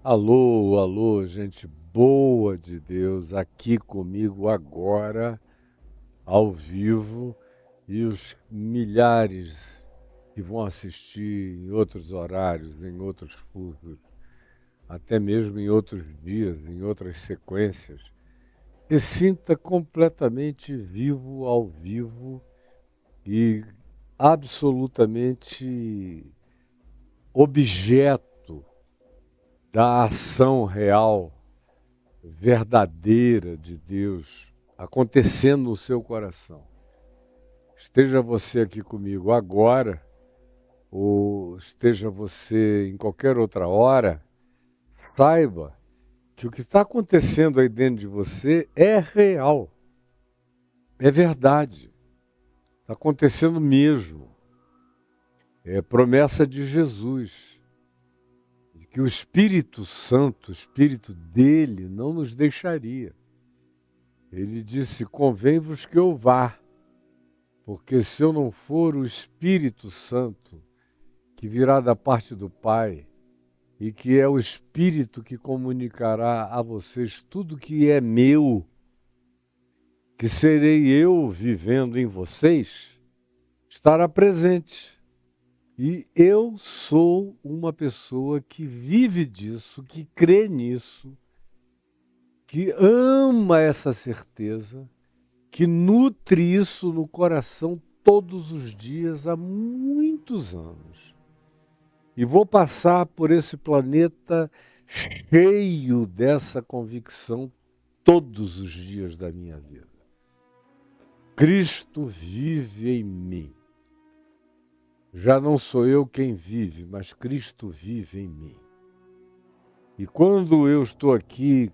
Alô, alô, gente boa de Deus, aqui comigo agora, ao vivo, e os milhares que vão assistir em outros horários, em outros fusos, até mesmo em outros dias, em outras sequências. Se sinta completamente vivo ao vivo e absolutamente objeto da ação real verdadeira de Deus acontecendo no seu coração. Esteja você aqui comigo agora, ou esteja você em qualquer outra hora, saiba que o que está acontecendo aí dentro de você é real, é verdade, está acontecendo mesmo. É promessa de Jesus, de que o Espírito Santo, o Espírito dele, não nos deixaria. Ele disse: convém-vos que eu vá, porque se eu não for, o Espírito Santo, que virá da parte do Pai, e que é o Espírito que comunicará a vocês tudo que é meu, que serei eu vivendo em vocês, estará presente. E eu sou uma pessoa que vive disso, que crê nisso, que ama essa certeza, que nutre isso no coração todos os dias há muitos anos. E vou passar por esse planeta cheio dessa convicção todos os dias da minha vida. Cristo vive em mim. Já não sou eu quem vive, mas Cristo vive em mim. E quando eu estou aqui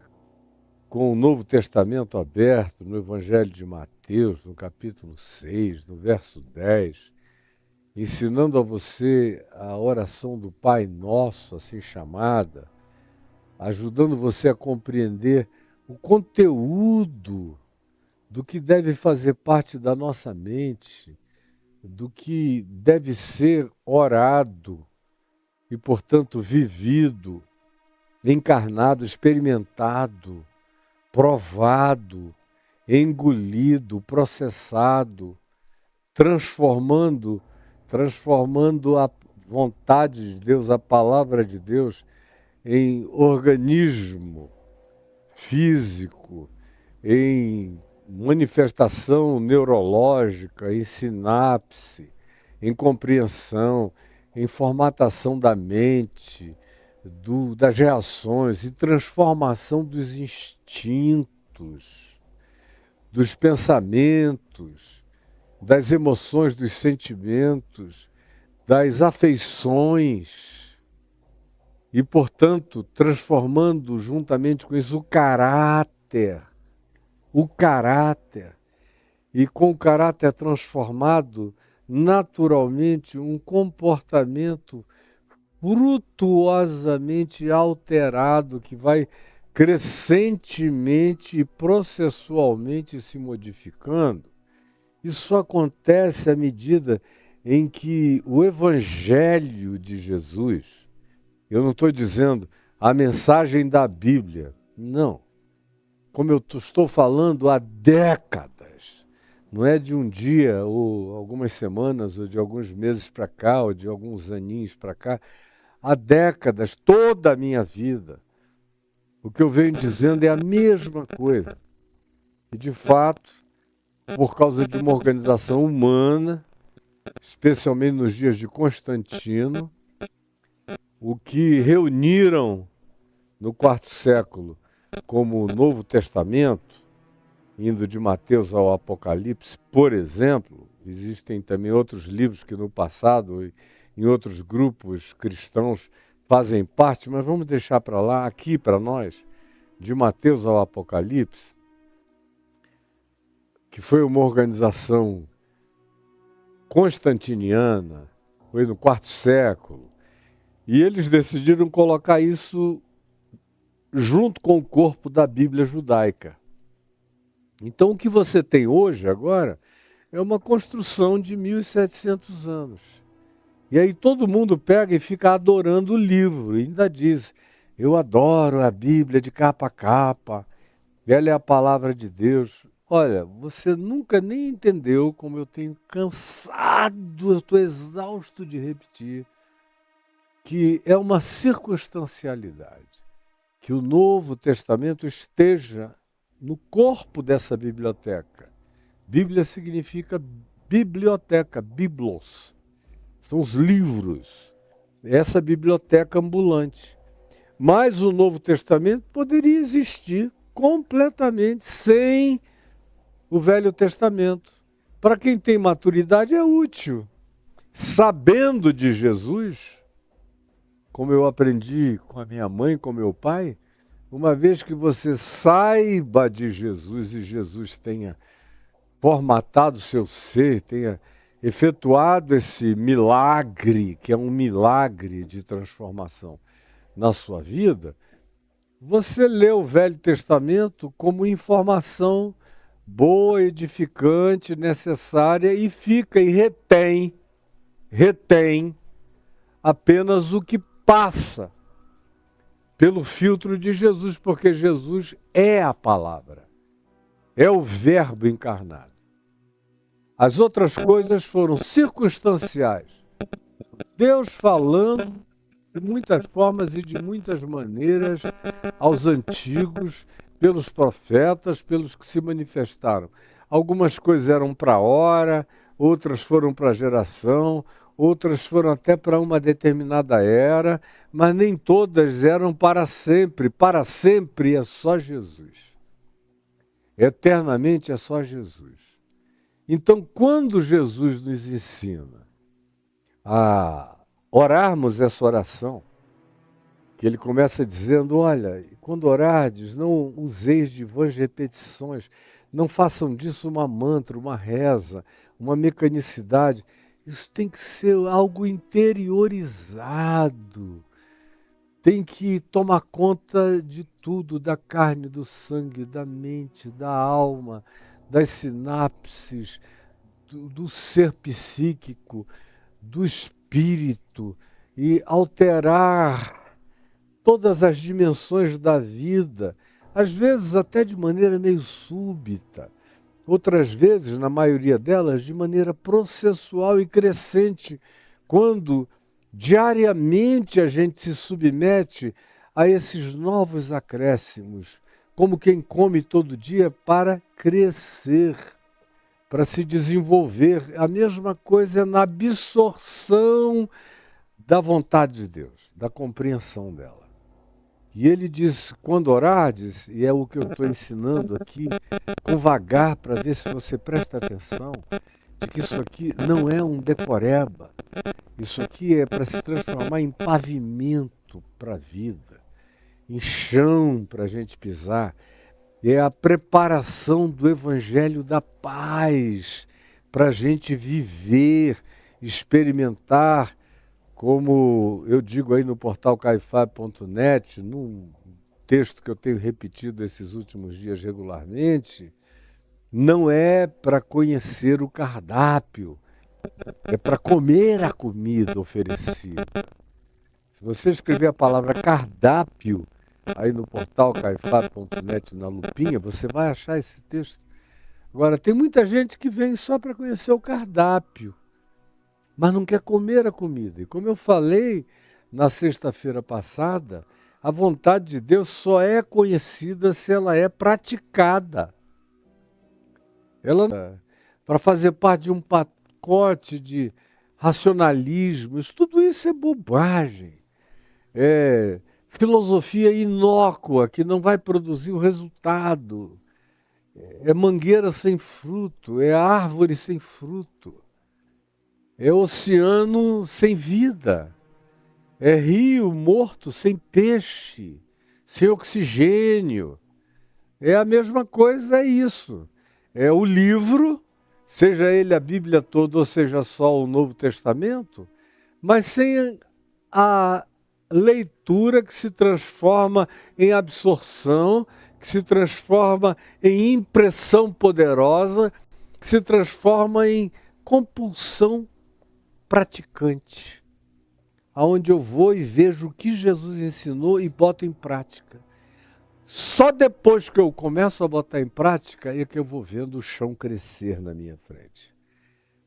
com o Novo Testamento aberto, no Evangelho de Mateus, no capítulo 6, no verso 10, ensinando a você a oração do Pai Nosso, assim chamada, ajudando você a compreender o conteúdo do que deve fazer parte da nossa mente, do que deve ser orado e, portanto, vivido, encarnado, experimentado, provado, engolido, processado, transformando a vontade de Deus, a palavra de Deus, em organismo físico, em manifestação neurológica, em sinapse, em compreensão, em formatação da mente, das reações, em transformação dos instintos, dos pensamentos, das emoções, dos sentimentos, das afeições e, portanto, transformando juntamente com isso o caráter. E com o caráter transformado, naturalmente, um comportamento frutuosamente alterado que vai crescentemente e processualmente se modificando. Isso acontece à medida em que o Evangelho de Jesus, eu não estou dizendo a mensagem da Bíblia, não. Como eu estou falando há décadas, não é de um dia, ou algumas semanas, ou de alguns meses para cá, ou de alguns aninhos para cá, há décadas, toda a minha vida. O que eu venho dizendo é a mesma coisa. E, de fato, por causa de uma organização humana, especialmente nos dias de Constantino, o que reuniram no quarto século como o Novo Testamento, indo de Mateus ao Apocalipse, por exemplo, existem também outros livros que no passado, em outros grupos cristãos, fazem parte, mas vamos deixar para lá, aqui para nós, de Mateus ao Apocalipse, que foi uma organização constantiniana, foi no quarto século, e eles decidiram colocar isso junto com o corpo da Bíblia judaica. Então, o que você tem hoje, agora, é uma construção de 1.700 anos. E aí todo mundo pega e fica adorando o livro, e ainda diz, Eu adoro a Bíblia de capa a capa. Ela é a palavra de Deus. Olha, você nunca nem entendeu como eu tenho cansado, eu estou exausto de repetir, que é uma circunstancialidade, que o Novo Testamento esteja no corpo dessa biblioteca. Bíblia significa biblioteca, biblos, são os livros, essa biblioteca ambulante. Mas o Novo Testamento poderia existir completamente sem o Velho Testamento. Para quem tem maturidade é útil. Sabendo de Jesus, como eu aprendi com a minha mãe, com meu pai, uma vez que você saiba de Jesus e Jesus tenha formatado o seu ser, tenha efetuado esse milagre, que é um milagre de transformação na sua vida, você lê o Velho Testamento como informação boa, edificante, necessária e fica e retém apenas o que passa pelo filtro de Jesus, porque Jesus é a palavra, é o Verbo encarnado. As outras coisas foram circunstanciais. Deus falando de muitas formas e de muitas maneiras aos antigos, pelos profetas, pelos que se manifestaram. Algumas coisas eram para a hora, outras foram para a geração, outras foram até para uma determinada era, mas nem todas eram para sempre. Para sempre é só Jesus. Eternamente é só Jesus. Então, quando Jesus nos ensina a orarmos essa oração, que ele começa dizendo, olha, quando orardes, não useis de vãs repetições, não façam disso uma mantra, uma reza, uma mecanicidade. Isso tem que ser algo interiorizado, tem que tomar conta de tudo, da carne, do sangue, da mente, da alma, das sinapses, do ser psíquico, do espírito, e alterar todas as dimensões da vida, às vezes até de maneira meio súbita, outras vezes, na maioria delas, de maneira processual e crescente, quando diariamente a gente se submete a esses novos acréscimos, como quem come todo dia para crescer, para se desenvolver. A mesma coisa é na absorção da vontade de Deus, da compreensão dela. E ele diz, quando orardes, e é o que eu estou ensinando aqui, com vagar para ver se você presta atenção, de que isso aqui não é um decoreba, isso aqui é para se transformar em pavimento para a vida, em chão para a gente pisar. É a preparação do Evangelho da Paz para a gente viver, experimentar, como eu digo aí no portal caifab.net, num texto que eu tenho repetido esses últimos dias regularmente, não é para conhecer o cardápio, é para comer a comida oferecida. Se você escrever a palavra cardápio aí no portal caifab.net na lupinha, você vai achar esse texto. Agora, tem muita gente que vem só para conhecer o cardápio, mas não quer comer a comida. E como eu falei na sexta-feira passada, a vontade de Deus só é conhecida se ela é praticada. Ela, para fazer parte de um pacote de racionalismos, tudo isso é bobagem. É filosofia inócua, que não vai produzir o resultado. É mangueira sem fruto, é árvore sem fruto. É oceano sem vida, é rio morto sem peixe, sem oxigênio. É a mesma coisa, é isso. É o livro, seja ele a Bíblia toda ou seja só o Novo Testamento, mas sem a leitura que se transforma em absorção, que se transforma em impressão poderosa, que se transforma em compulsão praticante. aonde eu vou e vejo o que Jesus ensinou e boto em prática. Só depois que eu começo a botar em prática é que eu vou vendo o chão crescer na minha frente.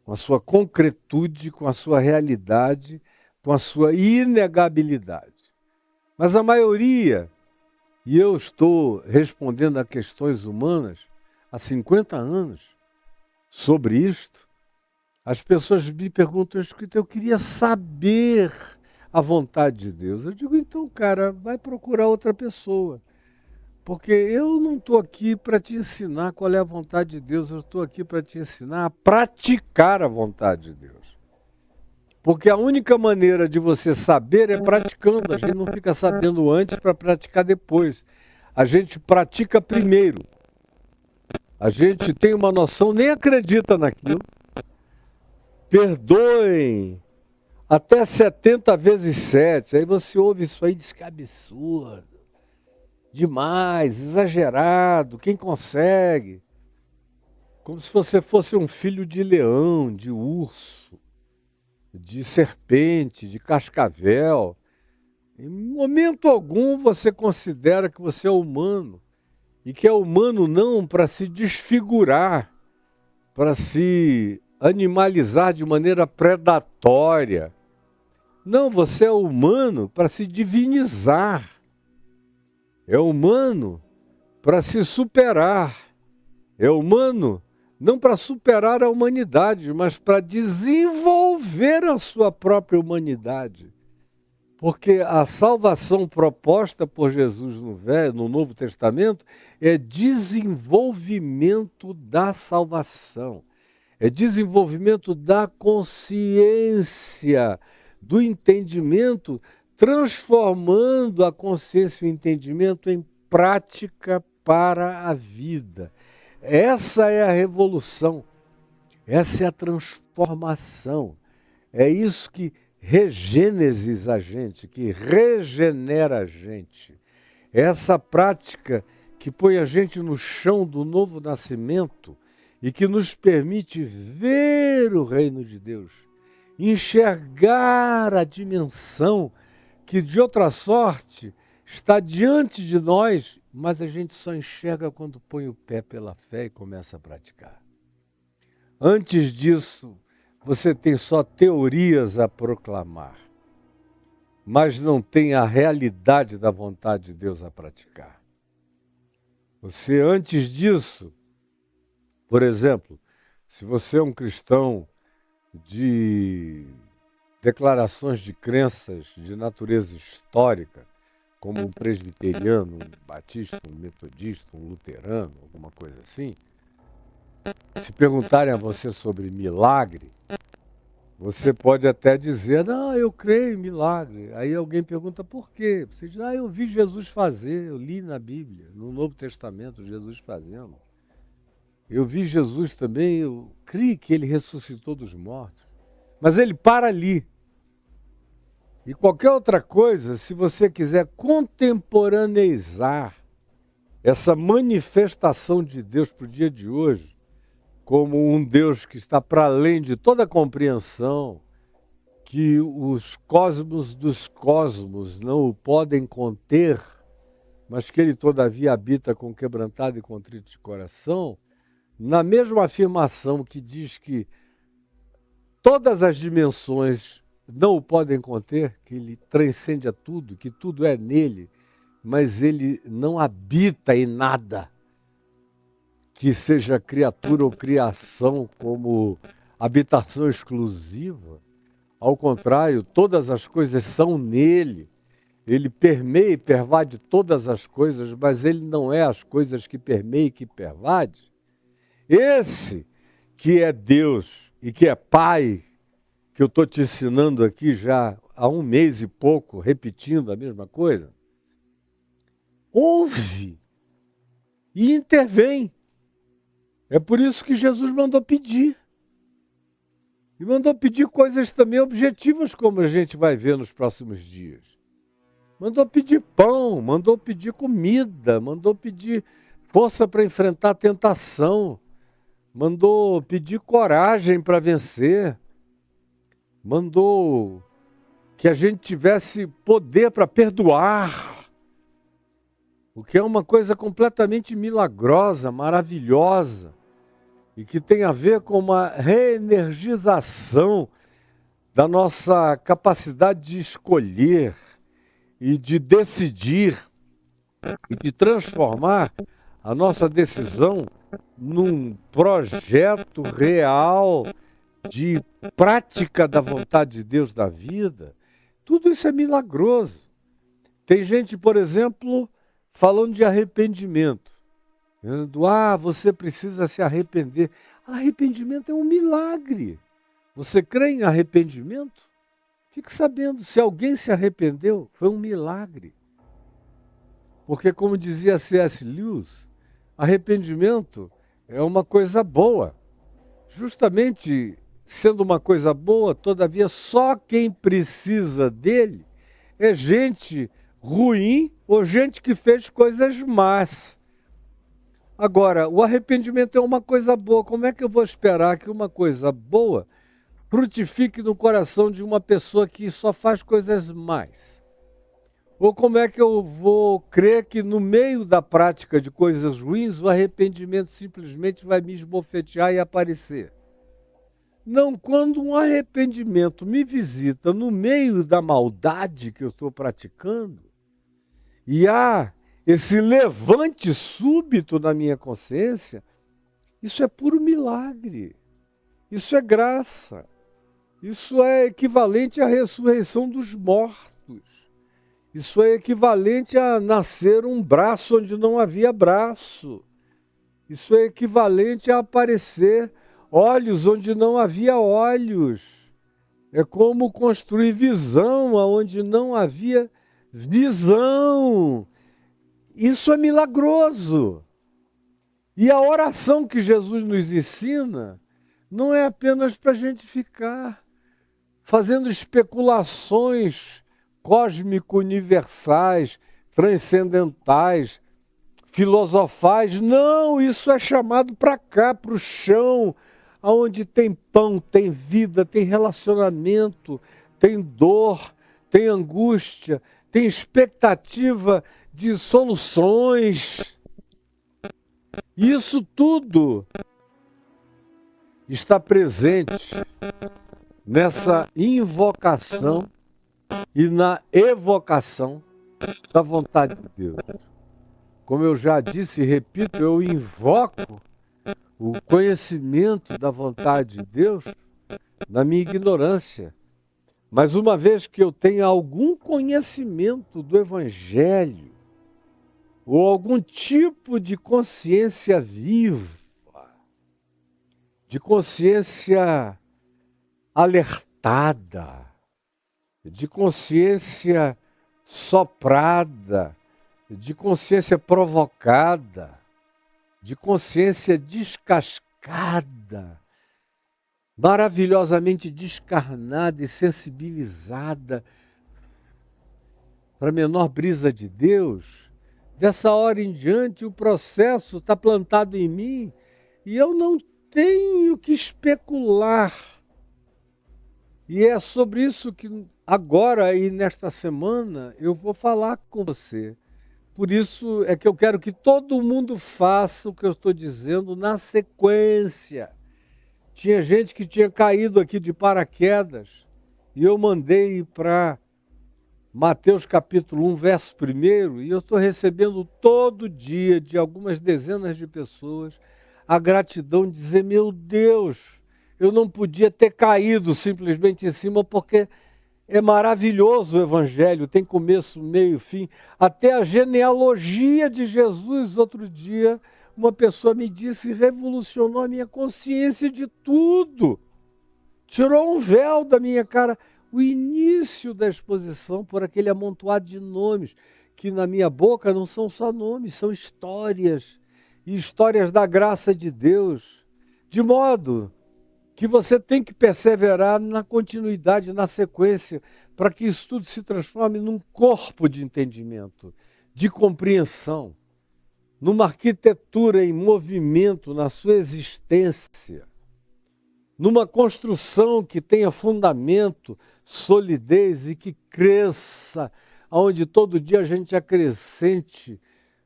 Com a sua concretude, com a sua realidade, com a sua inegabilidade. Mas a maioria, e eu estou respondendo a questões humanas há 50 anos sobre isto, as pessoas me perguntam, eu queria saber a vontade de Deus. Eu digo, então, cara, vai procurar outra pessoa. Porque eu não estou aqui para te ensinar qual é a vontade de Deus, eu estou aqui para te ensinar a praticar a vontade de Deus. Porque a única maneira de você saber é praticando. A gente não fica sabendo antes para praticar depois. A gente pratica primeiro. A gente tem uma noção, nem acredita naquilo. Perdoem até 70 vezes 7. Aí você ouve isso aí e diz que é absurdo. Demais, exagerado, quem consegue? Como se você fosse um filho de leão, de urso, de serpente, de cascavel. Em momento algum você considera que você é humano. E que é humano não para se desfigurar, para se animalizar de maneira predatória. Não, você é humano para se divinizar. É humano para se superar. É humano não para superar a humanidade, mas para desenvolver a sua própria humanidade. Porque a salvação proposta por Jesus no Novo Testamento é desenvolvimento da salvação. É desenvolvimento da consciência, do entendimento, transformando a consciência e o entendimento em prática para a vida. Essa é a revolução, essa é a transformação. É isso que regênesis a gente, que regenera a gente. É essa prática que põe a gente no chão do novo nascimento e que nos permite ver o reino de Deus, enxergar a dimensão que de outra sorte está diante de nós, mas a gente só enxerga quando põe o pé pela fé e começa a praticar. Antes disso, você tem só teorias a proclamar, mas não tem a realidade da vontade de Deus a praticar. Você, antes disso, por exemplo, se você é um cristão de declarações de crenças de natureza histórica, como um presbiteriano, um batista, um metodista, um luterano, alguma coisa assim, se perguntarem a você sobre milagre, você pode até dizer, não, eu creio em milagre. Aí alguém pergunta por quê? Você diz, eu vi Jesus fazer, eu li na Bíblia, no Novo Testamento, Jesus fazendo. Eu vi Jesus também, eu creio que ele ressuscitou dos mortos. Mas ele para ali. E qualquer outra coisa, se você quiser contemporaneizar essa manifestação de Deus para o dia de hoje, como um Deus que está para além de toda compreensão, que os cosmos dos cosmos não o podem conter, mas que ele todavia habita com quebrantado e contrito de coração, na mesma afirmação que diz que todas as dimensões não o podem conter, que ele transcende a tudo, que tudo é nele, mas ele não habita em nada que seja criatura ou criação como habitação exclusiva. Ao contrário, todas as coisas são nele. Ele permeia e pervade todas as coisas, mas ele não é as coisas que permeia e que pervade. Esse que é Deus e que é Pai, que eu estou te ensinando aqui já há 1 mês e pouco, repetindo a mesma coisa, ouve e intervém. É por isso que Jesus mandou pedir. E mandou pedir coisas também objetivas, como a gente vai ver nos próximos dias. Mandou pedir pão, mandou pedir comida, mandou pedir força para enfrentar a tentação, mandou pedir coragem para vencer, mandou que a gente tivesse poder para perdoar, o que é uma coisa completamente milagrosa, maravilhosa, e que tem a ver com uma reenergização da nossa capacidade de escolher e de decidir e de transformar a nossa decisão num projeto real de prática da vontade de Deus da vida. Tudo isso é milagroso. Tem gente, por exemplo, falando de arrependimento. Dizendo, você precisa se arrepender. Arrependimento é um milagre. Você crê em arrependimento? Fique sabendo, se alguém se arrependeu, foi um milagre. Porque, como dizia C.S. Lewis, arrependimento é uma coisa boa. Justamente sendo uma coisa boa, todavia, só quem precisa dele é gente ruim ou gente que fez coisas más. Agora, o arrependimento é uma coisa boa. Como é que eu vou esperar que uma coisa boa frutifique no coração de uma pessoa que só faz coisas más? Ou como é que eu vou crer que no meio da prática de coisas ruins, o arrependimento simplesmente vai me esbofetear e aparecer? Não, quando um arrependimento me visita no meio da maldade que eu estou praticando, e há esse levante súbito na minha consciência, isso é puro milagre, isso é graça, isso é equivalente à ressurreição dos mortos, isso é equivalente a nascer um braço onde não havia braço, isso é equivalente a aparecer olhos onde não havia olhos, é como construir visão onde não havia visão. Isso é milagroso. E a oração que Jesus nos ensina não é apenas para a gente ficar fazendo especulações cósmico-universais, transcendentais, filosofais. Não, isso é chamado para cá, para o chão, onde tem pão, tem vida, tem relacionamento, tem dor, tem angústia, tem expectativa de soluções. Isso tudo está presente nessa invocação e na evocação da vontade de Deus. Como eu já disse e repito, eu invoco o conhecimento da vontade de Deus na minha ignorância. Mas uma vez que eu tenha algum conhecimento do Evangelho, ou algum tipo de consciência viva, de consciência alertada, de consciência soprada, de consciência provocada, de consciência descascada, maravilhosamente descarnada e sensibilizada para a menor brisa de Deus, dessa hora em diante o processo está plantado em mim e eu não tenho que especular. E é sobre isso que agora e nesta semana eu vou falar com você. Por isso é que eu quero que todo mundo faça o que eu estou dizendo na sequência. Tinha gente que tinha caído aqui de paraquedas e eu mandei para Mateus capítulo 1, verso 1, e eu estou recebendo todo dia de algumas dezenas de pessoas a gratidão de dizer, meu Deus, eu não podia ter caído simplesmente em cima porque é maravilhoso o Evangelho, tem começo, meio, fim, até a genealogia de Jesus. Outro dia, uma pessoa me disse, revolucionou a minha consciência de tudo, tirou um véu da minha cara. O início da exposição por aquele amontoado de nomes, que na minha boca não são só nomes, são histórias, e histórias da graça de Deus, de modo que você tem que perseverar na continuidade, na sequência, para que isso tudo se transforme num corpo de entendimento, de compreensão, numa arquitetura em movimento na sua existência, numa construção que tenha fundamento, solidez e que cresça, onde todo dia a gente acrescente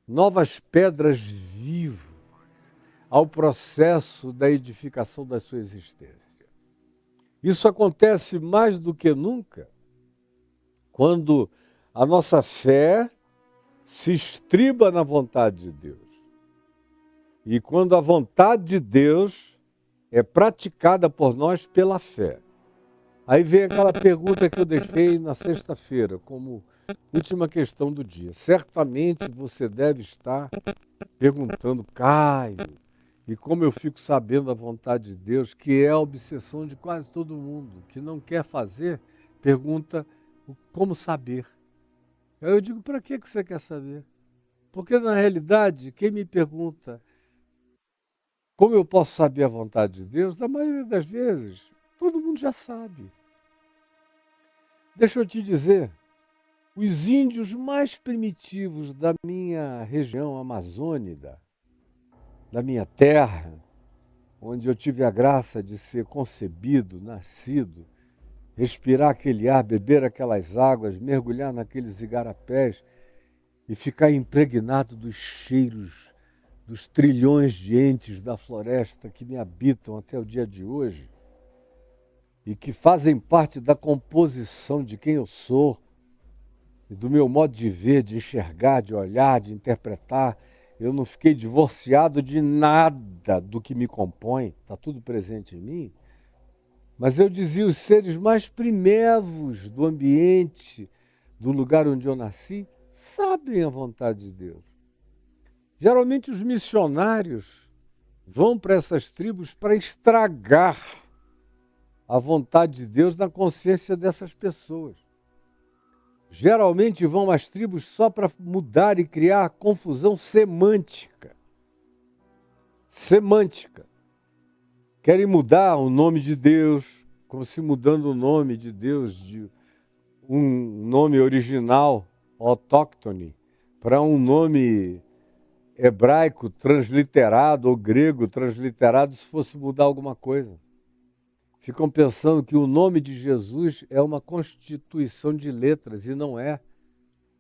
novas pedras vivas ao processo da edificação da sua existência. Isso acontece mais do que nunca quando a nossa fé se estriba na vontade de Deus. E quando a vontade de Deus é praticada por nós pela fé. Aí vem aquela pergunta que eu deixei na sexta-feira, como última questão do dia. Certamente você deve estar perguntando, Caio, e como eu fico sabendo a vontade de Deus, que é a obsessão de quase todo mundo, que não quer fazer, pergunta como saber. Aí eu digo, para que você quer saber? Porque na realidade, quem me pergunta como eu posso saber a vontade de Deus, na maioria das vezes, todo mundo já sabe. Deixa eu te dizer, os índios mais primitivos da minha região amazônica, da minha terra, onde eu tive a graça de ser concebido, nascido, respirar aquele ar, beber aquelas águas, mergulhar naqueles igarapés e ficar impregnado dos cheiros dos trilhões de entes da floresta que me habitam até o dia de hoje e que fazem parte da composição de quem eu sou e do meu modo de ver, de enxergar, de olhar, de interpretar. Eu não fiquei divorciado de nada do que me compõe, está tudo presente em mim. Mas eu dizia, os seres mais primevos do ambiente, do lugar onde eu nasci, sabem a vontade de Deus. Geralmente os missionários vão para essas tribos para estragar a vontade de Deus na consciência dessas pessoas. Geralmente vão às tribos só para mudar e criar confusão semântica. Semântica. Querem mudar o nome de Deus, como se mudando o nome de Deus de um nome original, autóctone, para um nome hebraico transliterado ou grego transliterado, se fosse mudar alguma coisa. Ficam pensando que o nome de Jesus é uma constituição de letras, e não é.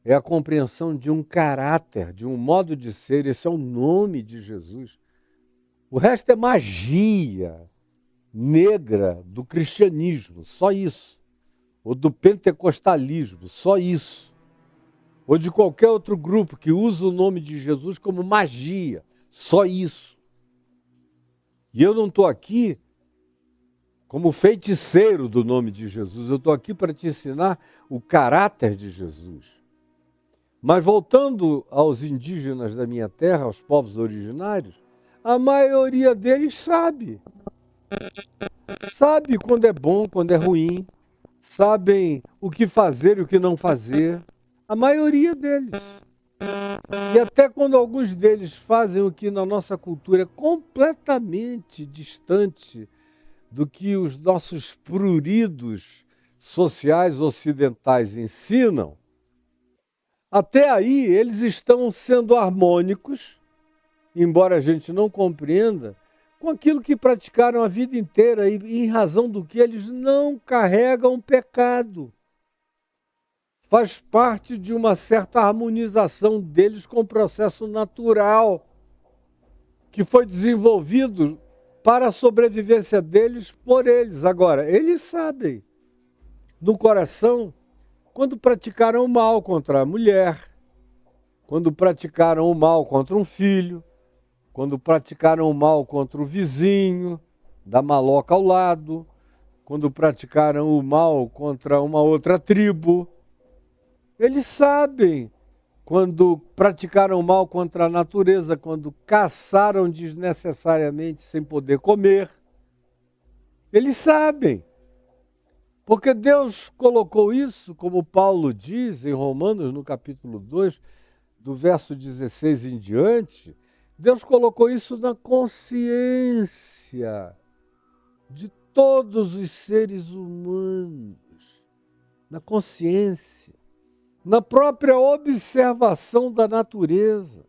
É a compreensão de um caráter, de um modo de ser. Esse é o nome de Jesus. O resto é magia negra do cristianismo, só isso. Ou do pentecostalismo, só isso. Ou de qualquer outro grupo que usa o nome de Jesus como magia, só isso. E eu não estou aqui como feiticeiro do nome de Jesus, eu estou aqui para te ensinar o caráter de Jesus. Mas voltando aos indígenas da minha terra, aos povos originários, a maioria deles sabe. Sabe quando é bom, quando é ruim, sabem o que fazer e o que não fazer. A maioria deles. E até quando alguns deles fazem o que na nossa cultura é completamente distante do que os nossos pruridos sociais ocidentais ensinam, até aí eles estão sendo harmônicos, embora a gente não compreenda, com aquilo que praticaram a vida inteira e em razão do que eles não carregam pecado. Faz parte de uma certa harmonização deles com o processo natural que foi desenvolvido para a sobrevivência deles por eles. Agora, eles sabem, no coração, quando praticaram o mal contra a mulher, quando praticaram o mal contra um filho, quando praticaram o mal contra o vizinho, da maloca ao lado, quando praticaram o mal contra uma outra tribo. Eles sabem quando praticaram mal contra a natureza, quando caçaram desnecessariamente sem poder comer. Eles sabem, porque Deus colocou isso, como Paulo diz em Romanos, no capítulo 2, do verso 16 em diante, Deus colocou isso na consciência de todos os seres humanos, na consciência, na própria observação da natureza,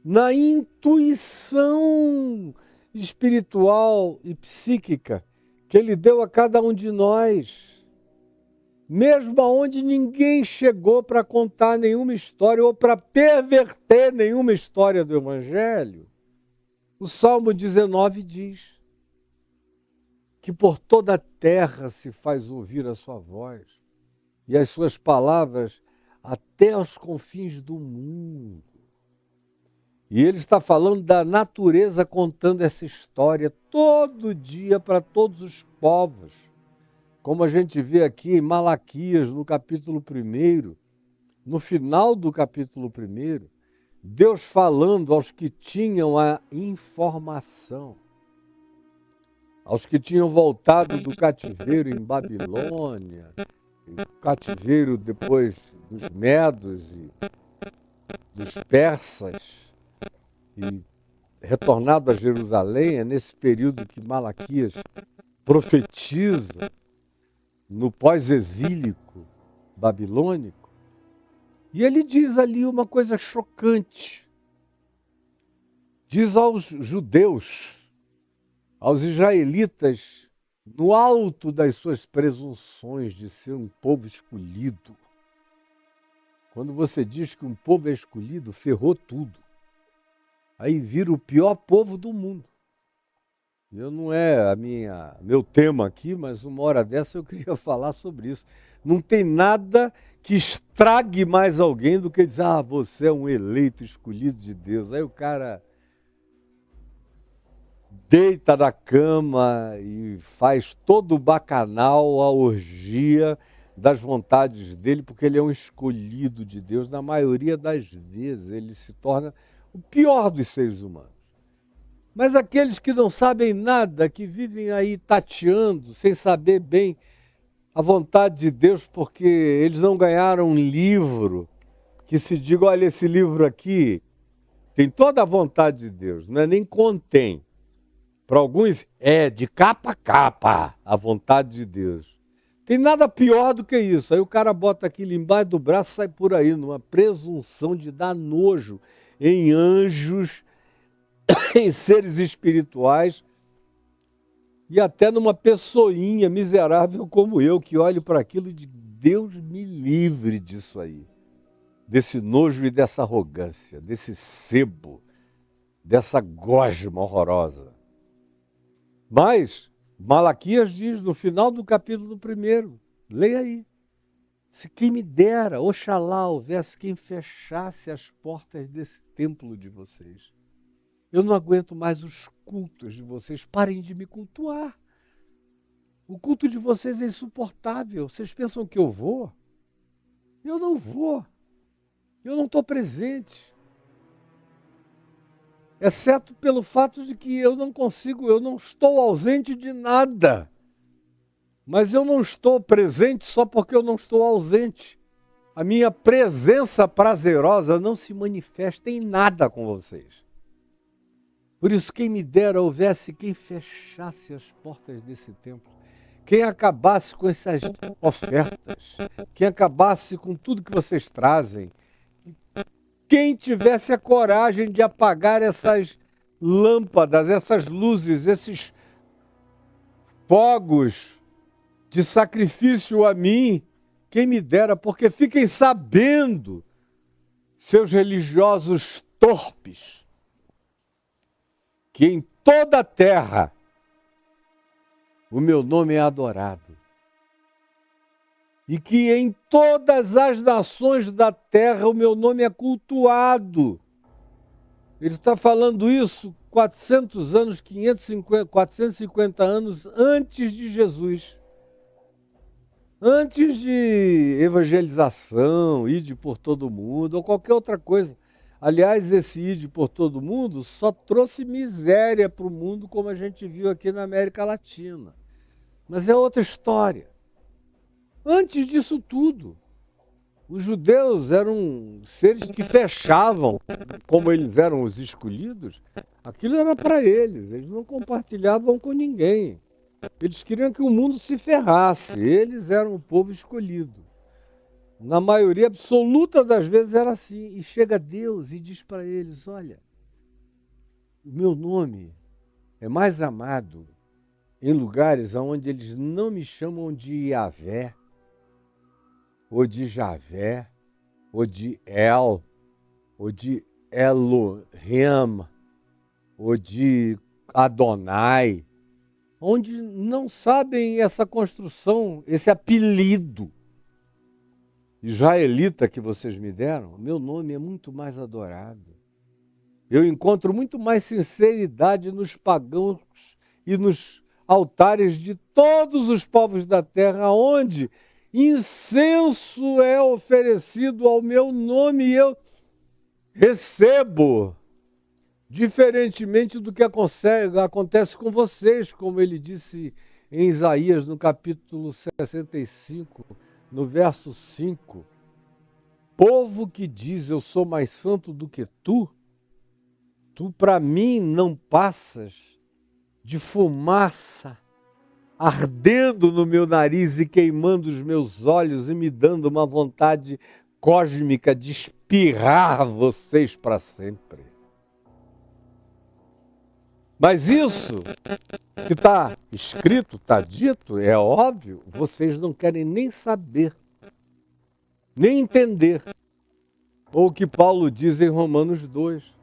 na intuição espiritual e psíquica que Ele deu a cada um de nós, mesmo aonde ninguém chegou para contar nenhuma história ou para perverter nenhuma história do Evangelho. O Salmo 19 diz que por toda a terra se faz ouvir a sua voz e as suas palavras até aos confins do mundo. E ele está falando da natureza, contando essa história todo dia para todos os povos. Como a gente vê aqui em Malaquias, no capítulo 1, no final do capítulo 1, Deus falando aos que tinham a informação, aos que tinham voltado do cativeiro em Babilônia, cativeiro depois dos medos e dos persas, e retornado a Jerusalém. É nesse período que Malaquias profetiza no pós-exílico babilônico. E ele diz ali uma coisa chocante. Diz aos judeus, aos israelitas, no alto das suas presunções de ser um povo escolhido. Quando você diz que um povo é escolhido, ferrou tudo. Aí vira o pior povo do mundo. Não é meu tema aqui, mas uma hora dessa eu queria falar sobre isso. Não tem nada que estrague mais alguém do que dizer, você é um eleito escolhido de Deus. Aí o cara deita na cama e faz todo o bacanal, a orgia das vontades dele, porque ele é um escolhido de Deus. Na maioria das vezes ele se torna o pior dos seres humanos. Mas aqueles que não sabem nada, que vivem aí tateando, sem saber bem a vontade de Deus, porque eles não ganharam um livro que se diga, olha, esse livro aqui tem toda a vontade de Deus, não é nem contém. Para alguns é de capa a capa a vontade de Deus. Tem nada pior do que isso. Aí o cara bota aquilo embaixo do braço e sai por aí, numa presunção de dar nojo em anjos, em seres espirituais e até numa pessoinha miserável como eu, que olho para aquilo e digo, Deus me livre disso aí, desse nojo e dessa arrogância, desse sebo, dessa gosma horrorosa. Mas Malaquias diz no final do capítulo 1, leia aí, se quem me dera, oxalá houvesse quem fechasse as portas desse templo de vocês. Eu não aguento mais os cultos de vocês, parem de me cultuar. O culto de vocês é insuportável. Vocês pensam que eu vou? Eu não vou. Eu não estou presente. Exceto pelo fato de que eu não estou ausente de nada. Mas eu não estou presente só porque eu não estou ausente. A minha presença prazerosa não se manifesta em nada com vocês. Por isso, quem me dera houvesse quem fechasse as portas desse templo, quem acabasse com essas ofertas, quem acabasse com tudo que vocês trazem, quem tivesse a coragem de apagar essas lâmpadas, essas luzes, esses fogos de sacrifício a mim, quem me dera, porque fiquem sabendo, seus religiosos torpes, que em toda a terra o meu nome é adorado. E que em todas as nações da terra o meu nome é cultuado. Ele está falando isso 400 anos, 450 anos antes de Jesus. Antes de evangelização, ide por todo mundo, ou qualquer outra coisa. Aliás, esse ide por todo mundo só trouxe miséria para o mundo, como a gente viu aqui na América Latina. Mas é outra história. Antes disso tudo, os judeus eram seres que fechavam, como eles eram os escolhidos, aquilo era para eles não compartilhavam com ninguém. Eles queriam que o mundo se ferrasse, eles eram o povo escolhido. Na maioria absoluta das vezes era assim. E chega Deus e diz para eles, olha, o meu nome é mais amado em lugares onde eles não me chamam de Yahvé, ou de Javé, ou de El, ou de Elohim, ou de Adonai, onde não sabem essa construção, esse apelido israelita que vocês me deram. Meu nome é muito mais adorado. Eu encontro muito mais sinceridade nos pagãos e nos altares de todos os povos da terra, onde incenso é oferecido ao meu nome e eu recebo, diferentemente do que acontece com vocês, como ele disse em Isaías, no capítulo 65, no verso 5. Povo que diz, eu sou mais santo do que tu para mim não passas de fumaça ardendo no meu nariz e queimando os meus olhos e me dando uma vontade cósmica de espirrar vocês para sempre. Mas isso que está escrito, está dito, é óbvio, vocês não querem nem saber, nem entender. Ou o que Paulo diz em Romanos 2,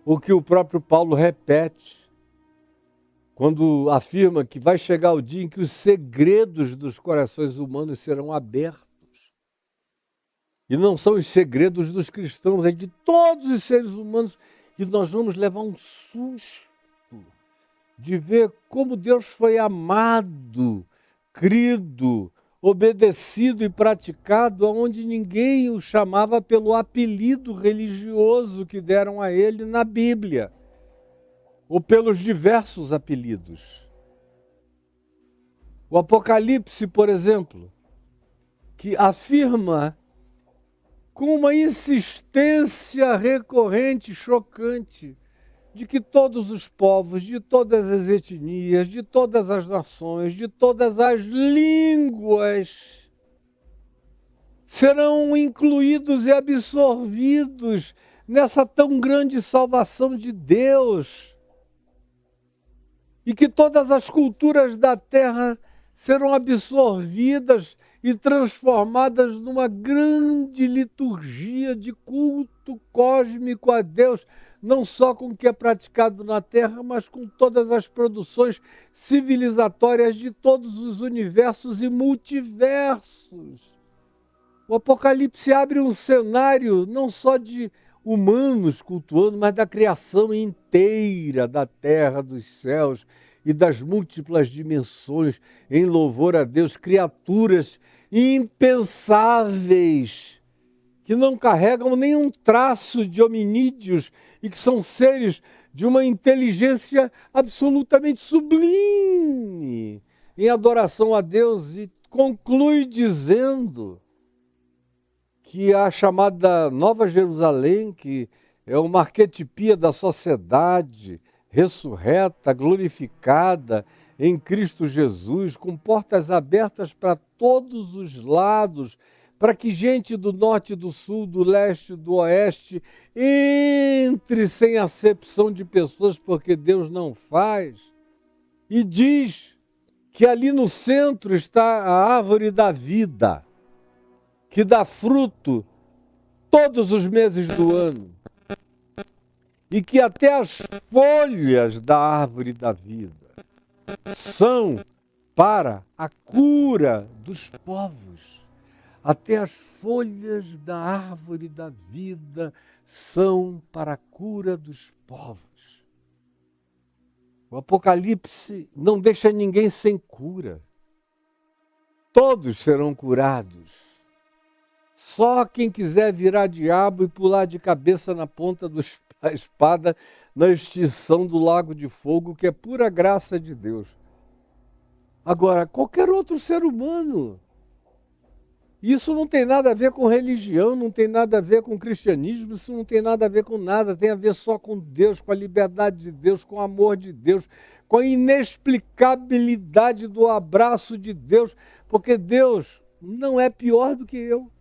o que o próprio Paulo repete, quando afirma que vai chegar o dia em que os segredos dos corações humanos serão abertos. E não são os segredos dos cristãos, é de todos os seres humanos. E nós vamos levar um susto de ver como Deus foi amado, crido, obedecido e praticado, onde ninguém o chamava pelo apelido religioso que deram a ele na Bíblia, ou pelos diversos apelidos. O Apocalipse, por exemplo, que afirma com uma insistência recorrente, chocante, de que todos os povos, de todas as etnias, de todas as nações, de todas as línguas serão incluídos e absorvidos nessa tão grande salvação de Deus. E que todas as culturas da terra serão absorvidas e transformadas numa grande liturgia de culto cósmico a Deus, não só com o que é praticado na Terra, mas com todas as produções civilizatórias de todos os universos e multiversos. O Apocalipse abre um cenário não só de humanos cultuando, mas da criação inteira da terra, dos céus e das múltiplas dimensões, em louvor a Deus, criaturas impensáveis, que não carregam nenhum traço de hominídeos e que são seres de uma inteligência absolutamente sublime em adoração a Deus. E conclui dizendo que a chamada Nova Jerusalém, que é uma arquetipia da sociedade ressurreta, glorificada em Cristo Jesus, com portas abertas para todos os lados, para que gente do norte, do sul, do leste, do oeste entre sem acepção de pessoas, porque Deus não faz. E diz que ali no centro está a árvore da vida, que dá fruto todos os meses do ano. E que até as folhas da árvore da vida são para a cura dos povos. Até as folhas da árvore da vida são para a cura dos povos. O Apocalipse não deixa ninguém sem cura. Todos serão curados. Só quem quiser virar diabo e pular de cabeça na ponta da espada na extinção do lago de fogo, que é pura graça de Deus. Agora, qualquer outro ser humano. Isso não tem nada a ver com religião, não tem nada a ver com cristianismo, isso não tem nada a ver com nada, tem a ver só com Deus, com a liberdade de Deus, com o amor de Deus, com a inexplicabilidade do abraço de Deus, porque Deus não é pior do que eu.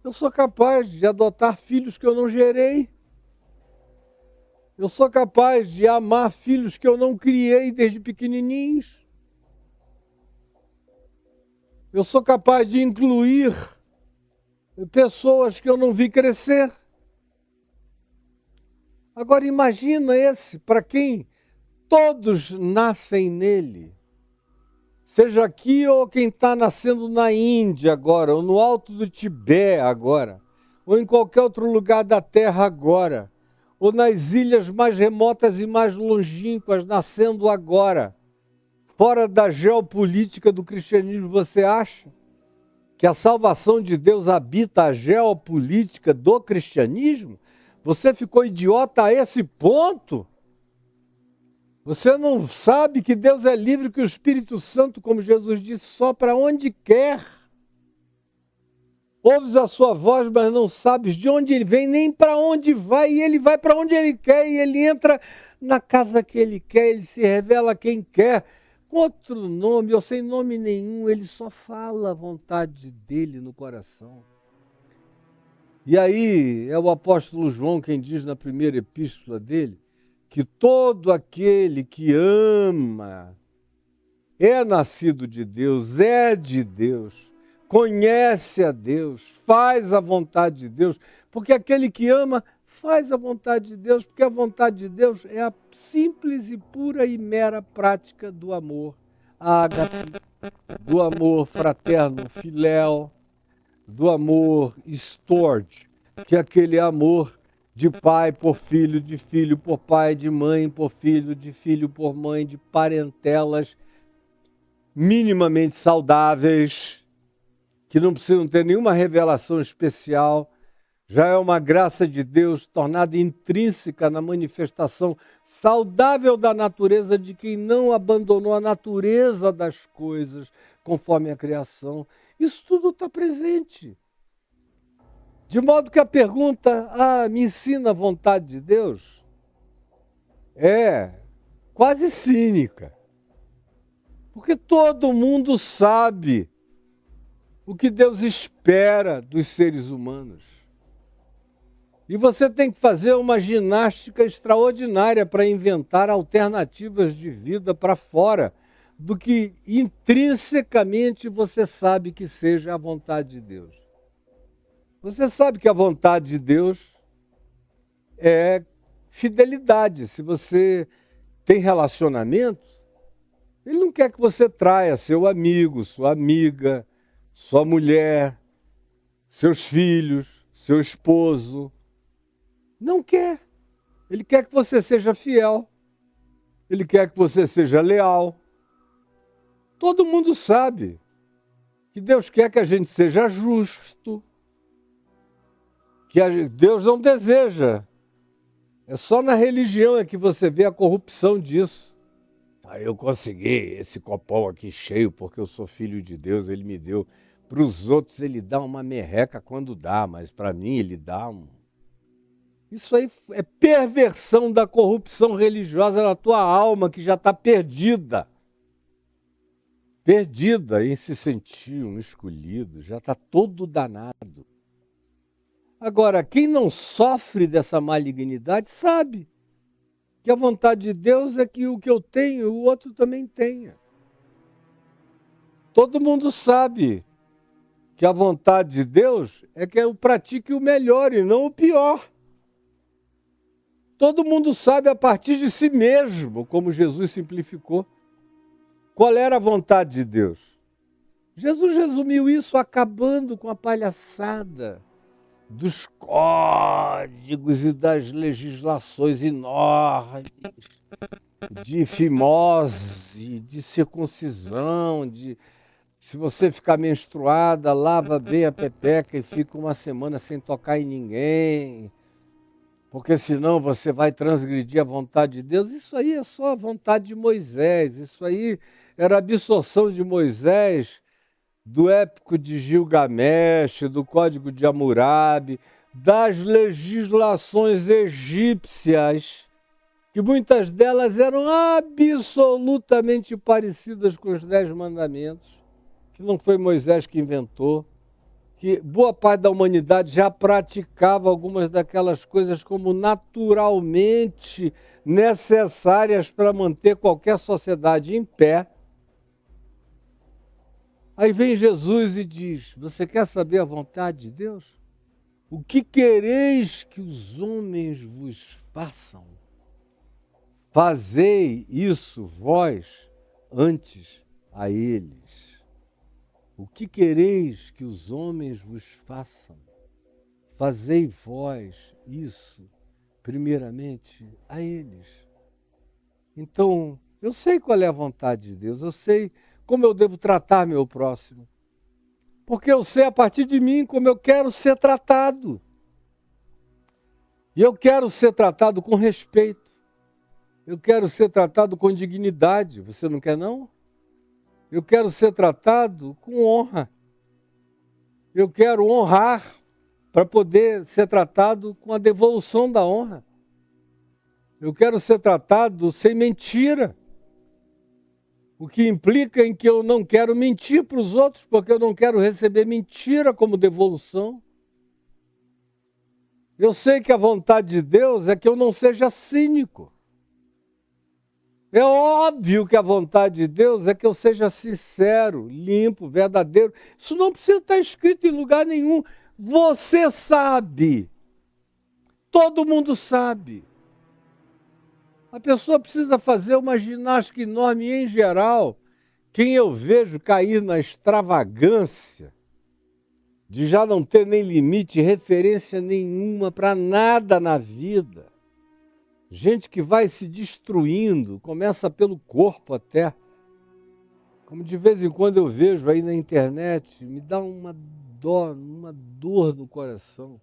Eu sou capaz de adotar filhos que eu não gerei. Eu sou capaz de amar filhos que eu não criei desde pequenininhos. Eu sou capaz de incluir pessoas que eu não vi crescer. Agora imagina esse, para quem todos nascem nele. Seja aqui ou quem está nascendo na Índia agora, ou no alto do Tibete agora, ou em qualquer outro lugar da Terra agora, ou nas ilhas mais remotas e mais longínquas, nascendo agora, fora da geopolítica do cristianismo, você acha que a salvação de Deus habita a geopolítica do cristianismo? Você ficou idiota a esse ponto? Você não sabe que Deus é livre, que o Espírito Santo, como Jesus disse, sopra onde quer. Ouves a sua voz, mas não sabes de onde ele vem, nem para onde vai, e ele vai para onde ele quer, e ele entra na casa que ele quer, ele se revela a quem quer, com outro nome ou sem nome nenhum, ele só fala a vontade dele no coração. E aí é o apóstolo João quem diz na primeira epístola dele, que todo aquele que ama é nascido de Deus, é de Deus, conhece a Deus, faz a vontade de Deus, porque aquele que ama faz a vontade de Deus, porque a vontade de Deus é a simples e pura e mera prática do amor ágape, do amor fraterno, filéu, do amor storge, que é aquele amor de pai por filho, de filho por pai, de mãe por filho, de filho por mãe, de parentelas minimamente saudáveis, que não precisam ter nenhuma revelação especial, já é uma graça de Deus tornada intrínseca na manifestação saudável da natureza de quem não abandonou a natureza das coisas conforme a criação. Isso tudo está presente. De modo que a pergunta, me ensina a vontade de Deus, é quase cínica. Porque todo mundo sabe o que Deus espera dos seres humanos. E você tem que fazer uma ginástica extraordinária para inventar alternativas de vida para fora do que intrinsecamente você sabe que seja a vontade de Deus. Você sabe que a vontade de Deus é fidelidade. Se você tem relacionamento, Ele não quer que você traia seu amigo, sua amiga, sua mulher, seus filhos, seu esposo. Não quer. Ele quer que você seja fiel. Ele quer que você seja leal. Todo mundo sabe que Deus quer que a gente seja justo. Que Deus não deseja. É só na religião é que você vê a corrupção disso. Eu consegui esse copão aqui cheio porque eu sou filho de Deus, Ele me deu. Para os outros Ele dá uma merreca quando dá, mas para mim Ele dá um... Isso aí é perversão da corrupção religiosa na tua alma, que já está perdida. Perdida em se sentir um escolhido, já está todo danado. Agora, quem não sofre dessa malignidade sabe que a vontade de Deus é que o que eu tenho, o outro também tenha. Todo mundo sabe que a vontade de Deus é que eu pratique o melhor e não o pior. Todo mundo sabe a partir de si mesmo, como Jesus simplificou, qual era a vontade de Deus. Jesus resumiu isso acabando com a palhaçada dos códigos e das legislações enormes, de fimose, de circuncisão, de se você ficar menstruada, lava bem a pepeca e fica uma semana sem tocar em ninguém, porque senão você vai transgredir a vontade de Deus. Isso aí é só a vontade de Moisés, isso aí era a absorção de Moisés do épico de Gilgamesh, do Código de Hammurabi, das legislações egípcias, que muitas delas eram absolutamente parecidas com os 10 mandamentos, que não foi Moisés que inventou, que boa parte da humanidade já praticava algumas daquelas coisas como naturalmente necessárias para manter qualquer sociedade em pé. Aí vem Jesus e diz: você quer saber a vontade de Deus? O que quereis que os homens vos façam? Fazei isso vós antes a eles. O que quereis que os homens vos façam? Fazei vós isso, primeiramente, a eles. Então, eu sei qual é a vontade de Deus, eu sei como eu devo tratar meu próximo. Porque eu sei a partir de mim como eu quero ser tratado. E eu quero ser tratado com respeito. Eu quero ser tratado com dignidade. Você não quer, não? Eu quero ser tratado com honra. Eu quero honrar para poder ser tratado com a devolução da honra. Eu quero ser tratado sem mentira. O que implica em que eu não quero mentir para os outros, porque eu não quero receber mentira como devolução. Eu sei que a vontade de Deus é que eu não seja cínico. É óbvio que a vontade de Deus é que eu seja sincero, limpo, verdadeiro. Isso não precisa estar escrito em lugar nenhum. Você sabe. Todo mundo sabe. A pessoa precisa fazer uma ginástica enorme e, em geral, quem eu vejo cair na extravagância de já não ter nem limite, referência nenhuma para nada na vida. Gente que vai se destruindo, começa pelo corpo até. Como de vez em quando eu vejo aí na internet, me dá uma dor no coração.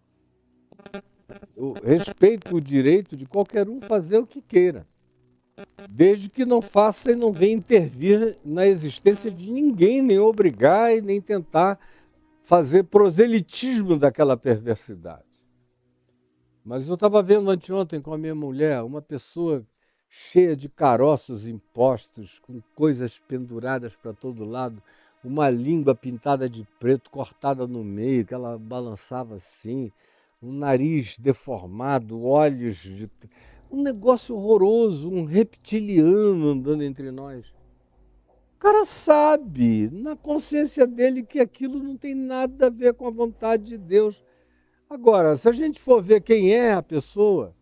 Eu respeito o direito de qualquer um fazer o que queira, desde que não faça e não venha intervir na existência de ninguém, nem obrigar e nem tentar fazer proselitismo daquela perversidade. Mas eu estava vendo anteontem com a minha mulher uma pessoa cheia de caroços impostos, com coisas penduradas para todo lado, uma língua pintada de preto, cortada no meio, que ela balançava assim, um nariz deformado, olhos de... um negócio horroroso, um reptiliano andando entre nós. O cara sabe, na consciência dele, que aquilo não tem nada a ver com a vontade de Deus. Agora, se a gente for ver quem é a pessoa,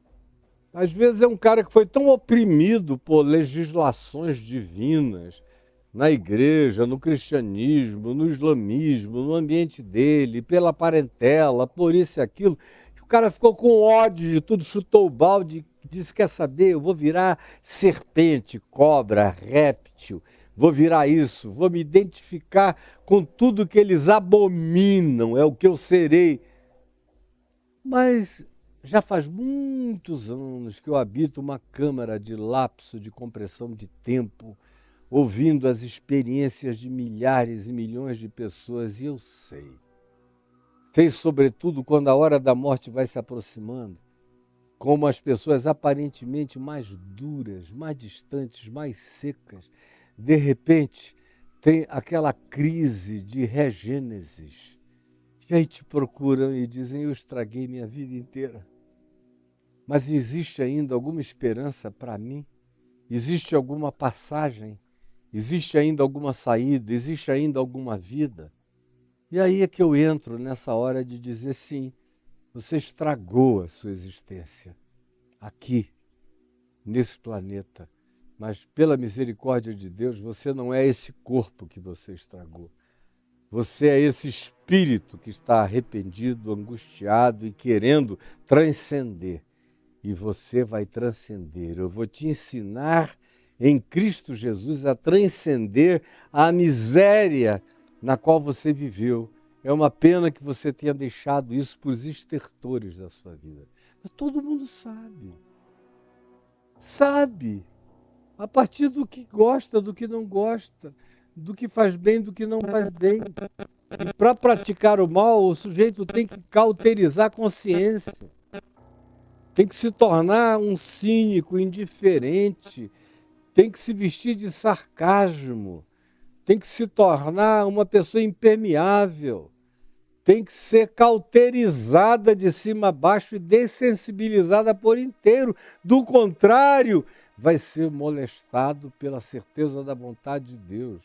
às vezes é um cara que foi tão oprimido por legislações divinas, na igreja, no cristianismo, no islamismo, no ambiente dele, pela parentela, por isso e aquilo, que o cara ficou com ódio de tudo, chutou o balde, disse, quer saber, eu vou virar serpente, cobra, réptil, vou virar isso, vou me identificar com tudo que eles abominam, é o que eu serei. Mas já faz muitos anos que eu habito uma câmara de lapso, de compressão de tempo, ouvindo as experiências de milhares e milhões de pessoas, e eu sei. Sei, sobretudo, quando a hora da morte vai se aproximando, como as pessoas aparentemente mais duras, mais distantes, mais secas, de repente, tem aquela crise de regênesis. E aí te procuram e dizem, eu estraguei minha vida inteira. Mas existe ainda alguma esperança para mim? Existe alguma passagem? Existe ainda alguma saída? Existe ainda alguma vida? E aí é que eu entro nessa hora de dizer, sim, você estragou a sua existência aqui, nesse planeta. Mas pela misericórdia de Deus, você não é esse corpo que você estragou. Você é esse espírito que está arrependido, angustiado e querendo transcender. E você vai transcender. Eu vou te ensinar em Cristo Jesus a transcender a miséria na qual você viveu. É uma pena que você tenha deixado isso para os estertores da sua vida. Mas todo mundo sabe. Sabe. A partir do que gosta, do que não gosta, do que faz bem, do que não faz bem. E para praticar o mal, o sujeito tem que cauterizar a consciência. Tem que se tornar um cínico, indiferente. Tem que se vestir de sarcasmo. Tem que se tornar uma pessoa impermeável. tem que ser cauterizada de cima a baixo e dessensibilizada por inteiro. Do contrário, vai ser molestado pela certeza da vontade de Deus.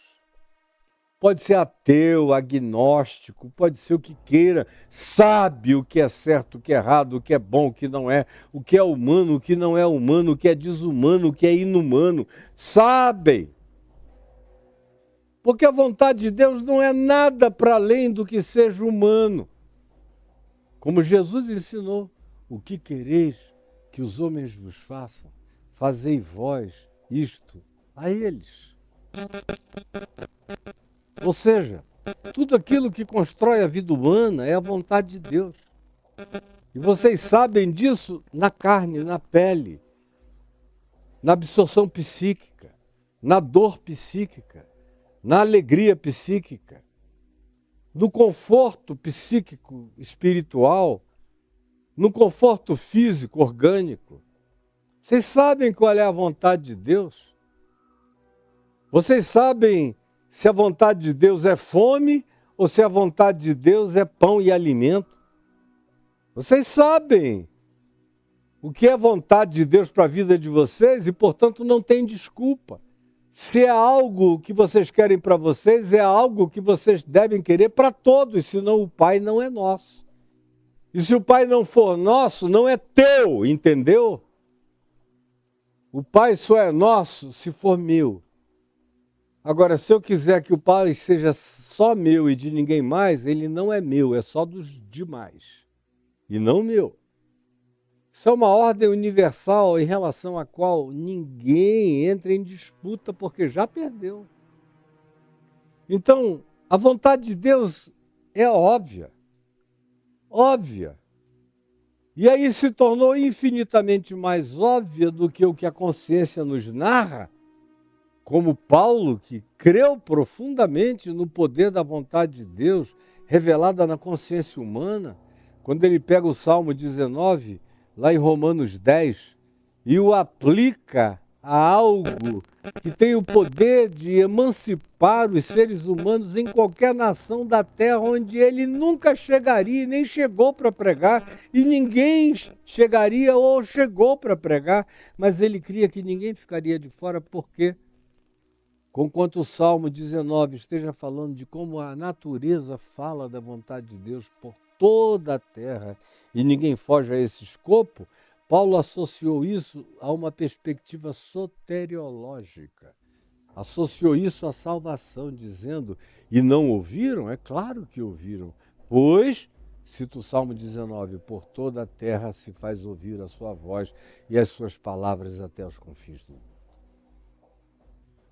Pode ser ateu, agnóstico, pode ser o que queira, sabe o que é certo, o que é errado, o que é bom, o que não é, o que é humano, o que não é humano, o que é desumano, o que é inumano. Sabem. Porque a vontade de Deus não é nada para além do que seja humano. Como Jesus ensinou, o que quereis que os homens vos façam, fazei vós isto a eles. Ou seja, tudo aquilo que constrói a vida humana é a vontade de Deus. E vocês sabem disso na carne, na pele, na absorção psíquica, na dor psíquica, na alegria psíquica, no conforto psíquico espiritual, no conforto físico orgânico. Vocês sabem qual é a vontade de Deus? Vocês sabem se a vontade de Deus é fome ou se a vontade de Deus é pão e alimento? Vocês sabem o que é vontade de Deus para a vida de vocês e, portanto, não tem desculpa. Se é algo que vocês querem para vocês, é algo que vocês devem querer para todos, senão o Pai não é nosso. E se o Pai não for nosso, não é teu, entendeu? O Pai só é nosso se for meu. Agora, se eu quiser que o Pai seja só meu e de ninguém mais, ele não é meu, é só dos demais. E não meu. Isso é uma ordem universal em relação à qual ninguém entra em disputa porque já perdeu. Então, a vontade de Deus é óbvia. Óbvia. E aí se tornou infinitamente mais óbvia do que o que a consciência nos narra, como Paulo, que creu profundamente no poder da vontade de Deus, revelada na consciência humana, quando ele pega o Salmo 19, lá em Romanos 10, e o aplica a algo que tem o poder de emancipar os seres humanos em qualquer nação da terra onde ele nunca chegaria, nem chegou para pregar, e ninguém chegaria ou chegou para pregar, mas ele cria que ninguém ficaria de fora, porque conquanto o Salmo 19 esteja falando de como a natureza fala da vontade de Deus por toda a terra e ninguém foge a esse escopo, Paulo associou isso a uma perspectiva soteriológica. Associou isso à salvação, dizendo, e não ouviram? É claro que ouviram, pois, cita o Salmo 19, por toda a terra se faz ouvir a sua voz e as suas palavras até os confins do mundo.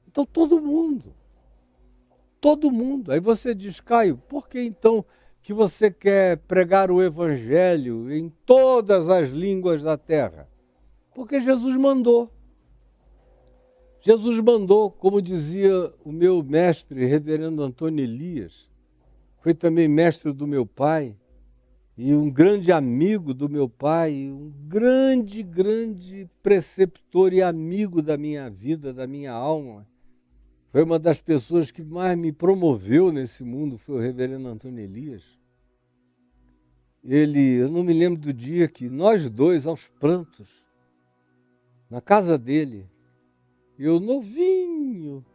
Então todo mundo. Aí você diz, Caio, por que então que você quer pregar o evangelho em todas as línguas da terra? Porque Jesus mandou. Jesus mandou, como dizia o meu mestre, reverendo Antônio Elias, foi também mestre do meu pai, e um grande amigo do meu pai, um grande preceptor e amigo da minha vida, da minha alma. Foi uma das pessoas que mais me promoveu nesse mundo, foi o reverendo Antônio Elias. Eu não me lembro do dia que nós dois, aos prantos, na casa dele, eu novinho,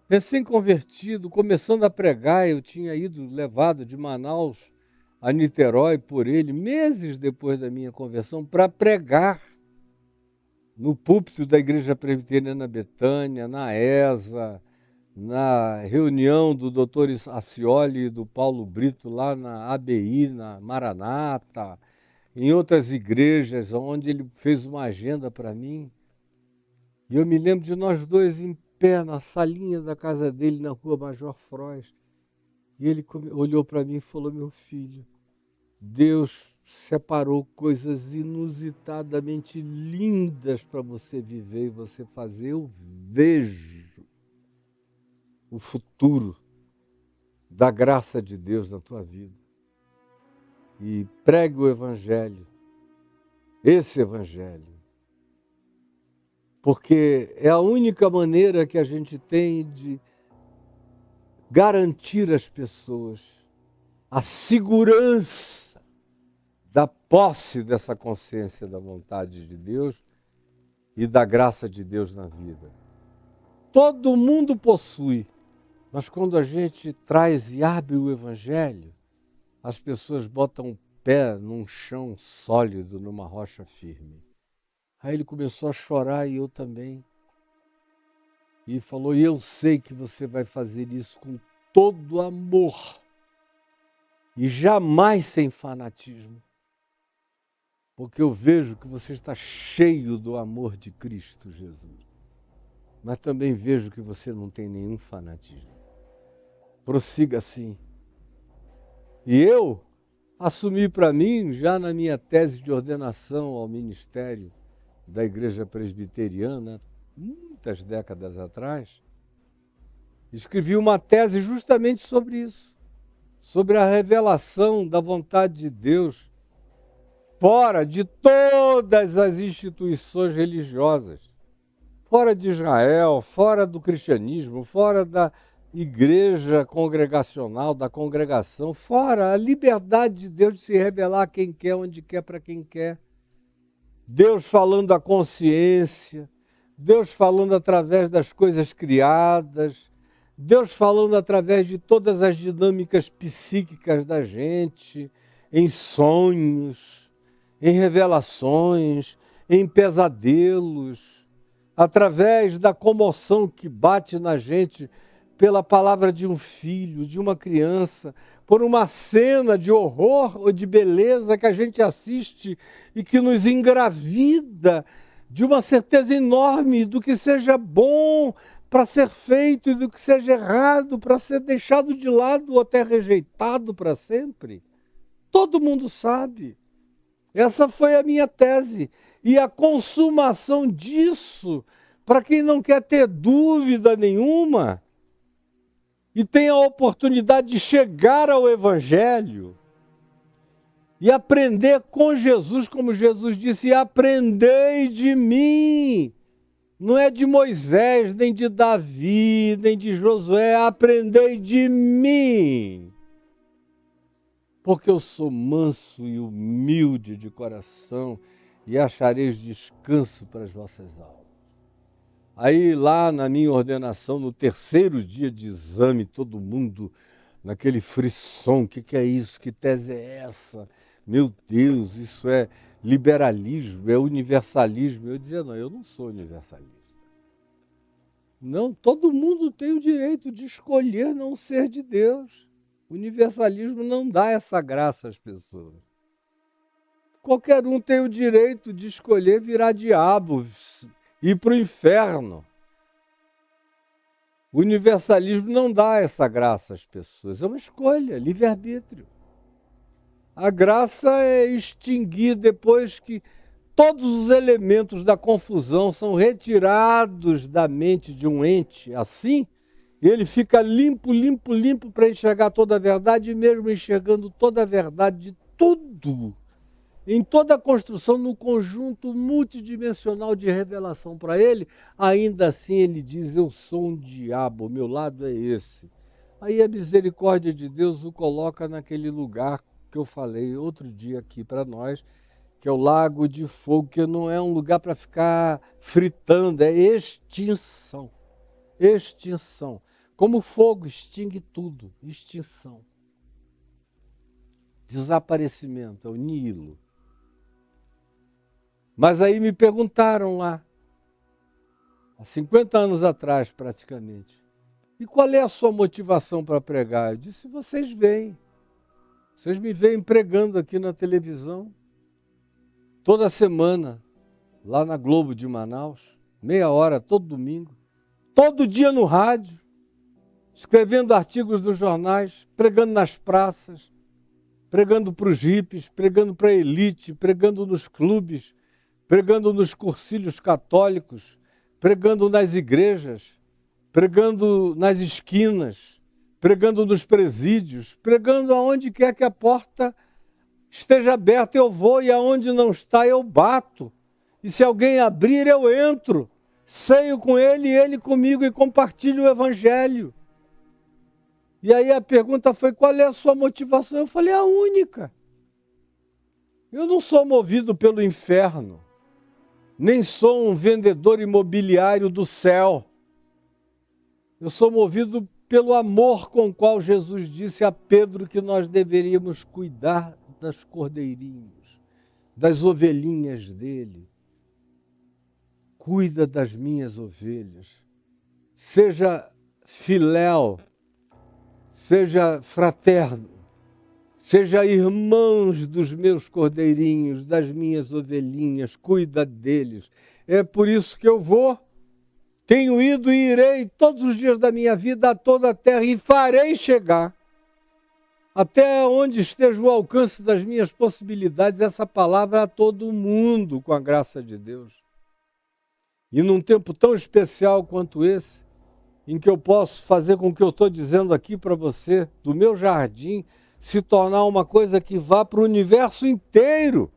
recém-convertido, começando a pregar, eu tinha ido levado de Manaus a Niterói por ele, meses depois da minha conversão, para pregar no púlpito da Igreja Presbiteriana Betânia, na ESA, na reunião do doutor Acioli e do Paulo Brito lá na ABI, na Maranata, em outras igrejas, onde ele fez uma agenda para mim. E eu me lembro de nós dois em pé na salinha da casa dele, na rua Major Frois. E ele olhou para mim e falou, meu filho, Deus separou coisas inusitadamente lindas para você viver e você fazer. Eu vejo o futuro da graça de Deus na tua vida. E pregue o Evangelho, esse Evangelho. Porque é a única maneira que a gente tem de garantir às pessoas a segurança da posse dessa consciência da vontade de Deus e da graça de Deus na vida. Todo mundo possui, mas quando a gente traz e abre o Evangelho, as pessoas botam o pé num chão sólido, numa rocha firme. Aí ele começou a chorar e eu também. E falou, e eu sei que você vai fazer isso com todo amor e jamais sem fanatismo. Porque eu vejo que você está cheio do amor de Cristo Jesus. Mas também vejo que você não tem nenhum fanatismo. Prossiga assim. E eu assumi para mim, já na minha tese de ordenação ao ministério da Igreja Presbiteriana, muitas décadas atrás, escrevi uma tese justamente sobre isso, sobre a revelação da vontade de Deus fora de todas as instituições religiosas, fora de Israel, fora do cristianismo, fora da igreja congregacional, da congregação, fora a liberdade de Deus de se revelar a quem quer, onde quer, para quem quer. Deus falando à consciência, Deus falando através das coisas criadas, Deus falando através de todas as dinâmicas psíquicas da gente, em sonhos, em revelações, em pesadelos, através da comoção que bate na gente pela palavra de um filho, de uma criança, por uma cena de horror ou de beleza que a gente assiste e que nos engravida de uma certeza enorme do que seja bom para ser feito e do que seja errado para ser deixado de lado ou até rejeitado para sempre. Todo mundo sabe. Essa foi a minha tese. E a consumação disso, para quem não quer ter dúvida nenhuma, e tem a oportunidade de chegar ao Evangelho e aprender com Jesus, como Jesus disse, aprendei de mim. Não é de Moisés, nem de Davi, nem de Josué, aprendei de mim. Porque eu sou manso e humilde de coração e achareis descanso para as vossas almas. Aí lá na minha ordenação, no terceiro dia de exame, todo mundo naquele frisson, o que é isso? Que tese é essa? Meu Deus, isso é liberalismo, é universalismo. Eu dizia, não, eu não sou universalista. Não, todo mundo tem o direito de escolher não ser de Deus. O universalismo não dá essa graça às pessoas. Qualquer um tem o direito de escolher virar diabo, ir para o inferno. O universalismo não dá essa graça às pessoas, é uma escolha, livre-arbítrio. A graça é extinguir depois que todos os elementos da confusão são retirados da mente de um ente assim, e ele fica limpo, limpo, limpo para enxergar toda a verdade, e mesmo enxergando toda a verdade de tudo, em toda a construção, no conjunto multidimensional de revelação para ele, ainda assim ele diz, eu sou um diabo, o meu lado é esse. Aí a misericórdia de Deus o coloca naquele lugar que eu falei outro dia aqui para nós, que é o lago de fogo, que não é um lugar para ficar fritando, é extinção. Extinção. Como fogo extingue tudo, extinção. Desaparecimento, é o Nilo. Mas aí me perguntaram lá, há 50 anos atrás praticamente, e qual é a sua motivação para pregar? Eu disse, vocês veem. Vocês me veem pregando aqui na televisão, toda semana, lá na Globo de Manaus, meia hora, todo domingo, todo dia no rádio, escrevendo artigos dos jornais, pregando nas praças, pregando para os hippies, pregando para a elite, pregando nos clubes, pregando nos cursilhos católicos, pregando nas igrejas, pregando nas esquinas, pregando nos presídios, pregando aonde quer que a porta esteja aberta, eu vou, e aonde não está, eu bato. E se alguém abrir, eu entro, ceio com ele e ele comigo e compartilho o Evangelho. E aí a pergunta foi, qual é a sua motivação? Eu falei, a única. Eu não sou movido pelo inferno, nem sou um vendedor imobiliário do céu. Eu sou movido pelo amor com o qual Jesus disse a Pedro que nós deveríamos cuidar das cordeirinhos, das ovelhinhas dele. Cuida das minhas ovelhas. Seja filéu, seja fraterno, seja irmãos dos meus cordeirinhos, das minhas ovelhinhas, cuida deles. É por isso que eu vou. Tenho ido e irei todos os dias da minha vida a toda a terra e farei chegar até onde esteja o alcance das minhas possibilidades essa palavra a todo mundo, com a graça de Deus. E num tempo tão especial quanto esse, em que eu posso fazer com que eu estou dizendo aqui para você, do meu jardim, se tornar uma coisa que vá para o universo inteiro,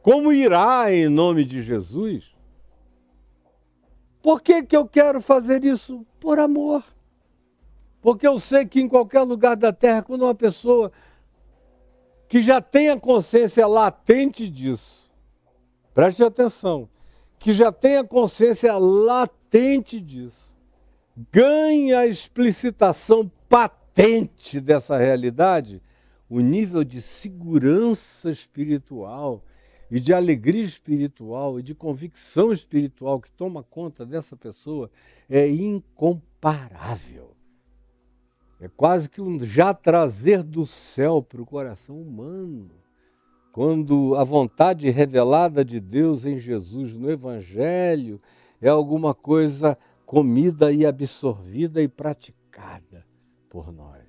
como irá em nome de Jesus. Por que eu quero fazer isso? Por amor. Porque eu sei que em qualquer lugar da terra, quando uma pessoa que já tem a consciência latente disso, preste atenção, que já tem a consciência latente disso, ganha a explicitação patente dessa realidade, o nível de segurança espiritual e de alegria espiritual e de convicção espiritual que toma conta dessa pessoa é incomparável. É quase que um já trazer do céu para o coração humano. Quando a vontade revelada de Deus em Jesus no Evangelho é alguma coisa comida e absorvida e praticada por nós.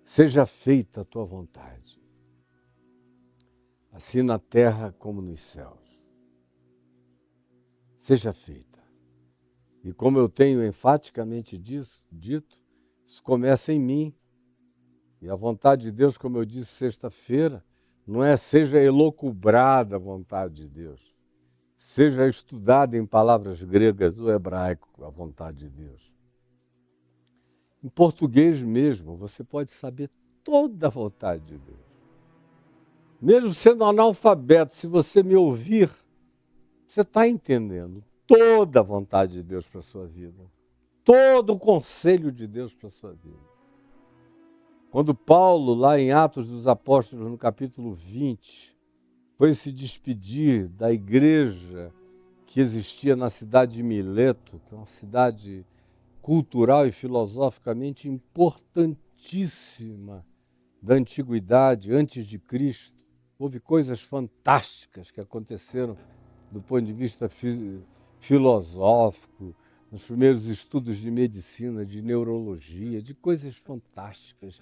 Seja feita a tua vontade, assim na terra como nos céus. Seja feita. E como eu tenho enfaticamente dito, isso começa em mim. E a vontade de Deus, como eu disse sexta-feira, não é seja elocubrada a vontade de Deus. Seja estudada em palavras gregas do hebraico a vontade de Deus. Em português mesmo, você pode saber toda a vontade de Deus. Mesmo sendo analfabeto, se você me ouvir, você está entendendo toda a vontade de Deus para a sua vida. Todo o conselho de Deus para a sua vida. Quando Paulo, lá em Atos dos Apóstolos, no capítulo 20, foi se despedir da igreja que existia na cidade de Mileto, que é uma cidade cultural e filosoficamente importantíssima da antiguidade, antes de Cristo. Houve coisas fantásticas que aconteceram do ponto de vista filosófico, nos primeiros estudos de medicina, de neurologia, de coisas fantásticas.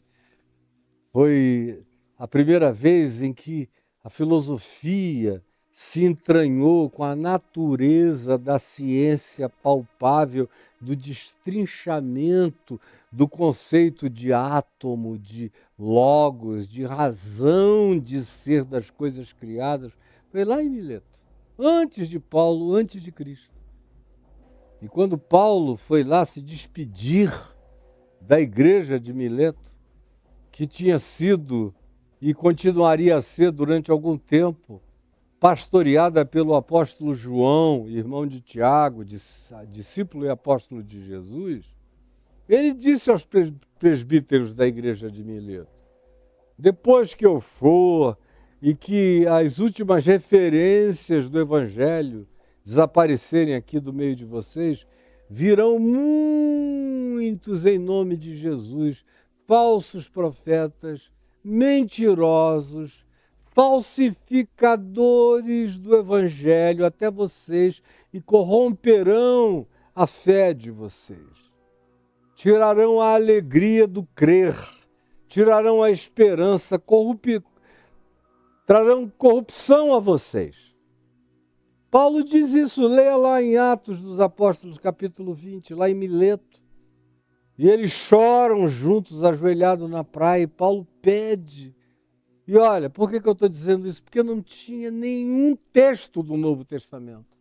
Foi a primeira vez em que a filosofia se entranhou com a natureza da ciência palpável, do destrinchamento do conceito de átomo, de logos, de razão de ser das coisas criadas. Foi lá em Mileto, antes de Paulo, antes de Cristo. E quando Paulo foi lá se despedir da igreja de Mileto, que tinha sido e continuaria a ser durante algum tempo pastoreada pelo apóstolo João, irmão de Tiago, discípulo e apóstolo de Jesus, ele disse aos presbíteros da igreja de Mileto: depois que eu for e que as últimas referências do Evangelho desaparecerem aqui do meio de vocês, virão muitos em nome de Jesus, falsos profetas, mentirosos, falsificadores do Evangelho até vocês e corromperão a fé de vocês. Tirarão a alegria do crer, tirarão a esperança, trarão corrupção a vocês. Paulo diz isso, leia lá em Atos dos Apóstolos, capítulo 20, lá em Mileto. E eles choram juntos, ajoelhados na praia, e Paulo pede. E olha, por que eu estou dizendo isso? Porque não tinha nenhum texto do Novo Testamento.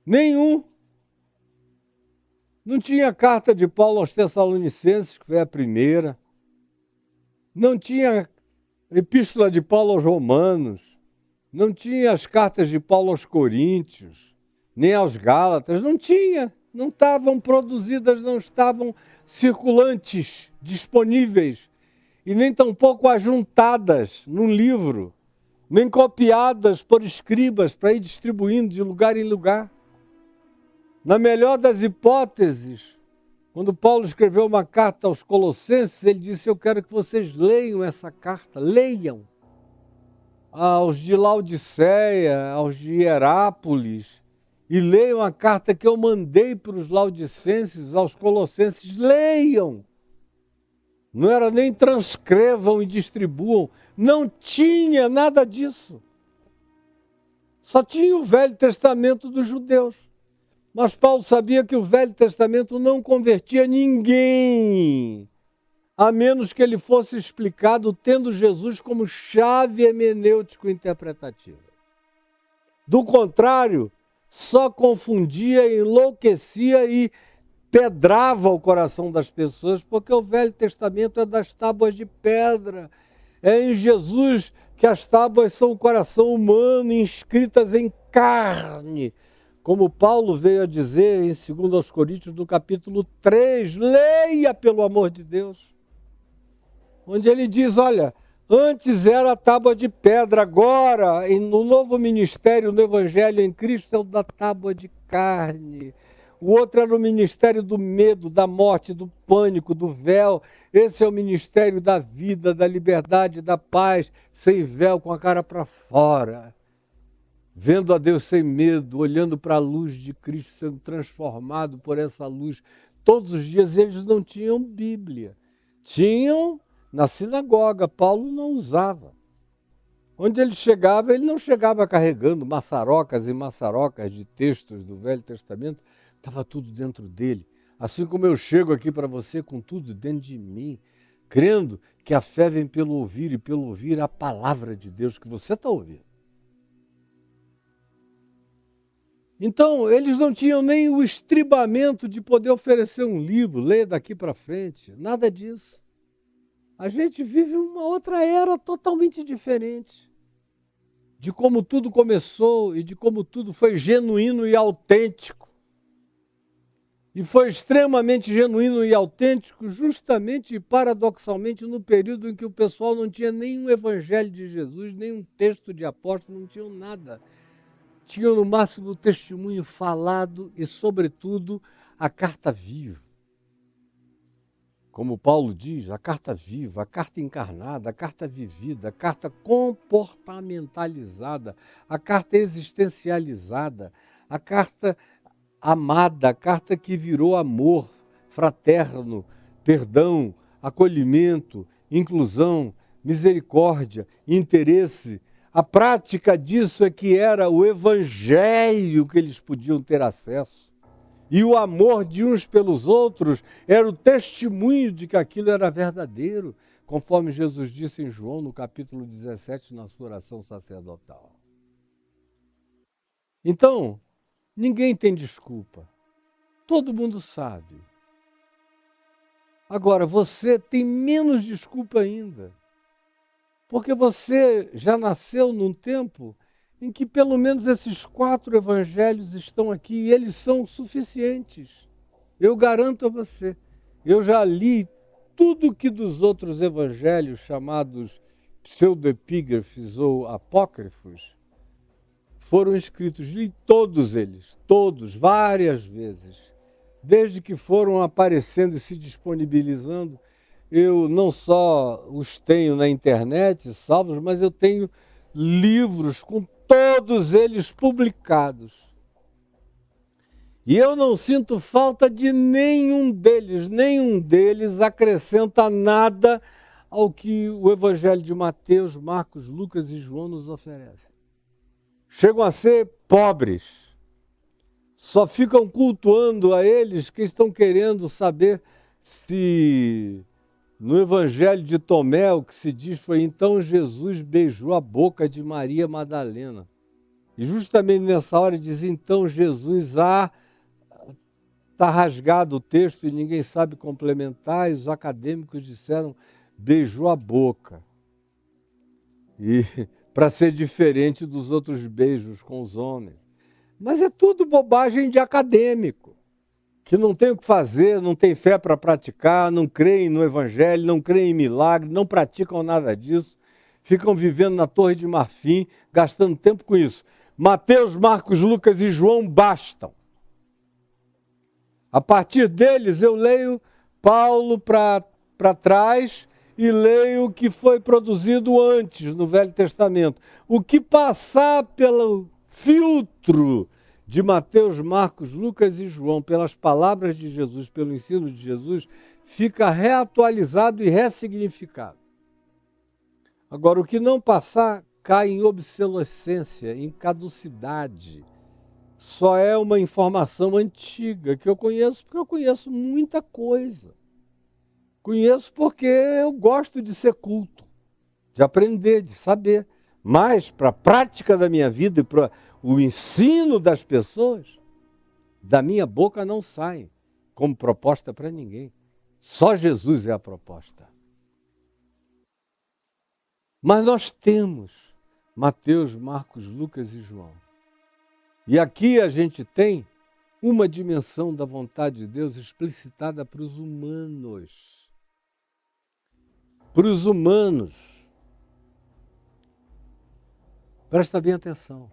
Nenhum. Não tinha a carta de Paulo aos Tessalonicenses, que foi a primeira. Não tinha a epístola de Paulo aos Romanos. Não tinha as cartas de Paulo aos Coríntios, nem aos Gálatas. Não tinha. Não estavam produzidas, não estavam circulantes, disponíveis. E nem tampouco ajuntadas num livro, nem copiadas por escribas para ir distribuindo de lugar em lugar. Na melhor das hipóteses, quando Paulo escreveu uma carta aos Colossenses, ele disse: eu quero que vocês leiam essa carta, leiam. Aos de Laodiceia, aos de Hierápolis, e leiam a carta que eu mandei para os laodicenses, aos colossenses, leiam. Não era nem transcrevam e distribuam, não tinha nada disso. Só tinha o Velho Testamento dos judeus. Mas Paulo sabia que o Velho Testamento não convertia ninguém, a menos que ele fosse explicado tendo Jesus como chave hermenêutico-interpretativa. Do contrário, só confundia, enlouquecia e pedrava o coração das pessoas, porque o Velho Testamento é das tábuas de pedra. É em Jesus que as tábuas são o coração humano, inscritas em carne. Como Paulo veio a dizer em 2 Coríntios, no capítulo 3, leia pelo amor de Deus. Onde ele diz, olha, antes era a tábua de pedra, agora, no novo ministério, no Evangelho em Cristo, é o da tábua de carne. O outro era o ministério do medo, da morte, do pânico, do véu. Esse é o ministério da vida, da liberdade, da paz, sem véu, com a cara para fora. Vendo a Deus sem medo, olhando para a luz de Cristo, sendo transformado por essa luz. Todos os dias eles não tinham Bíblia. Tinham na sinagoga, Paulo não usava. Onde ele chegava, ele não chegava carregando maçarocas e maçarocas de textos do Velho Testamento, estava tudo dentro dele. Assim como eu chego aqui para você com tudo dentro de mim, crendo que a fé vem pelo ouvir e pelo ouvir a palavra de Deus que você está ouvindo. Então, eles não tinham nem o estribamento de poder oferecer um livro, ler daqui para frente, nada disso. A gente vive uma outra era totalmente diferente. De como tudo começou e de como tudo foi genuíno e autêntico. E foi extremamente genuíno e autêntico justamente e paradoxalmente no período em que o pessoal não tinha nenhum evangelho de Jesus, nenhum texto de apóstolo, não tinham nada. Tinham no máximo o testemunho falado e, sobretudo, a carta viva. Como Paulo diz, a carta viva, a carta encarnada, a carta vivida, a carta comportamentalizada, a carta existencializada, a carta amada, a carta que virou amor fraterno, perdão, acolhimento, inclusão, misericórdia, interesse. A prática disso é que era o evangelho que eles podiam ter acesso. E o amor de uns pelos outros era o testemunho de que aquilo era verdadeiro, conforme Jesus disse em João, no capítulo 17, na sua oração sacerdotal. Então, ninguém tem desculpa. Todo mundo sabe. Agora, você tem menos desculpa ainda. Porque você já nasceu num tempo em que pelo menos esses 4 evangelhos estão aqui e eles são suficientes. Eu garanto a você. Eu já li tudo que dos outros evangelhos chamados pseudoepígrafes ou apócrifos foram escritos. Li todos eles, todos, várias vezes. Desde que foram aparecendo e se disponibilizando, eu não só os tenho na internet, salvos, mas eu tenho livros com todos eles publicados. E eu não sinto falta de nenhum deles acrescenta nada ao que o Evangelho de Mateus, Marcos, Lucas e João nos oferecem. Chegam a ser pobres. Só ficam cultuando a eles que estão querendo saber se no Evangelho de Tomé o que se diz foi: então Jesus beijou a boca de Maria Madalena. E justamente nessa hora diz: então Jesus está rasgado o texto e ninguém sabe complementar, e os acadêmicos disseram, beijou a boca. E para ser diferente dos outros beijos com os homens. Mas é tudo bobagem de acadêmico, que não tem o que fazer, não tem fé para praticar, não creem no evangelho, não creem em milagre, não praticam nada disso, ficam vivendo na Torre de Marfim, gastando tempo com isso. Mateus, Marcos, Lucas e João bastam. A partir deles eu leio Paulo para trás e leio o que foi produzido antes no Velho Testamento. O que passar pelo filtro de Mateus, Marcos, Lucas e João, pelas palavras de Jesus, pelo ensino de Jesus, fica reatualizado e ressignificado. Agora, o que não passar cai em obsolescência, em caducidade. Só é uma informação antiga que eu conheço, porque eu conheço muita coisa. Conheço porque eu gosto de ser culto, de aprender, de saber. Mas para a prática da minha vida e para o ensino das pessoas, da minha boca não sai como proposta para ninguém. Só Jesus é a proposta. Mas nós temos Mateus, Marcos, Lucas e João. E aqui a gente tem uma dimensão da vontade de Deus explicitada para os humanos. Para os humanos. Presta bem atenção.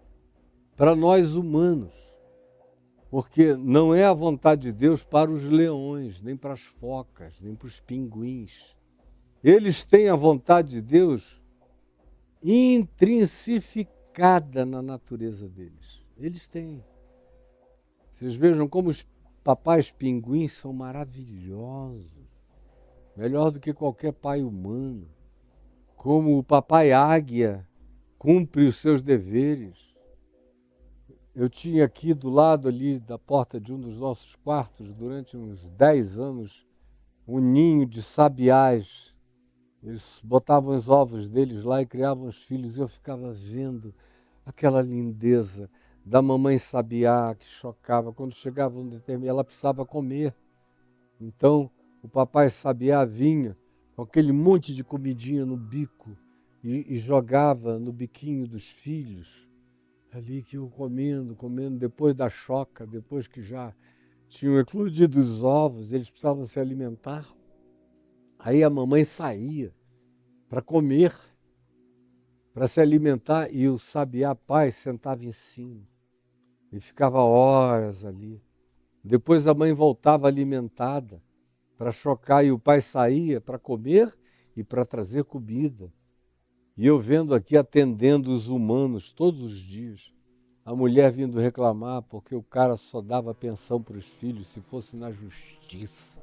Para nós humanos. Porque não é a vontade de Deus para os leões, nem para as focas, nem para os pinguins. Eles têm a vontade de Deus intrinsificada na natureza deles. Eles têm. Vocês vejam como os papais pinguins são maravilhosos. Melhor do que qualquer pai humano. Como o papai águia cumpre os seus deveres. Eu tinha aqui do lado ali da porta de um dos nossos quartos, durante uns 10 anos, um ninho de sabiás. Eles botavam os ovos deles lá e criavam os filhos, e eu ficava vendo aquela lindeza da mamãe sabiá que chocava. Quando chegava um determinado, ela precisava comer. Então, o papai sabiá vinha com aquele monte de comidinha no bico e jogava no biquinho dos filhos, ali que iam comendo, depois da choca, depois que já tinham eclodido os ovos, eles precisavam se alimentar. Aí a mamãe saía para comer, para se alimentar, e o sabiá pai sentava em cima e ficava horas ali. Depois a mãe voltava alimentada para chocar, e o pai saía para comer e para trazer comida. E eu vendo aqui, atendendo os humanos todos os dias, a mulher vindo reclamar porque o cara só dava pensão para os filhos se fosse na justiça.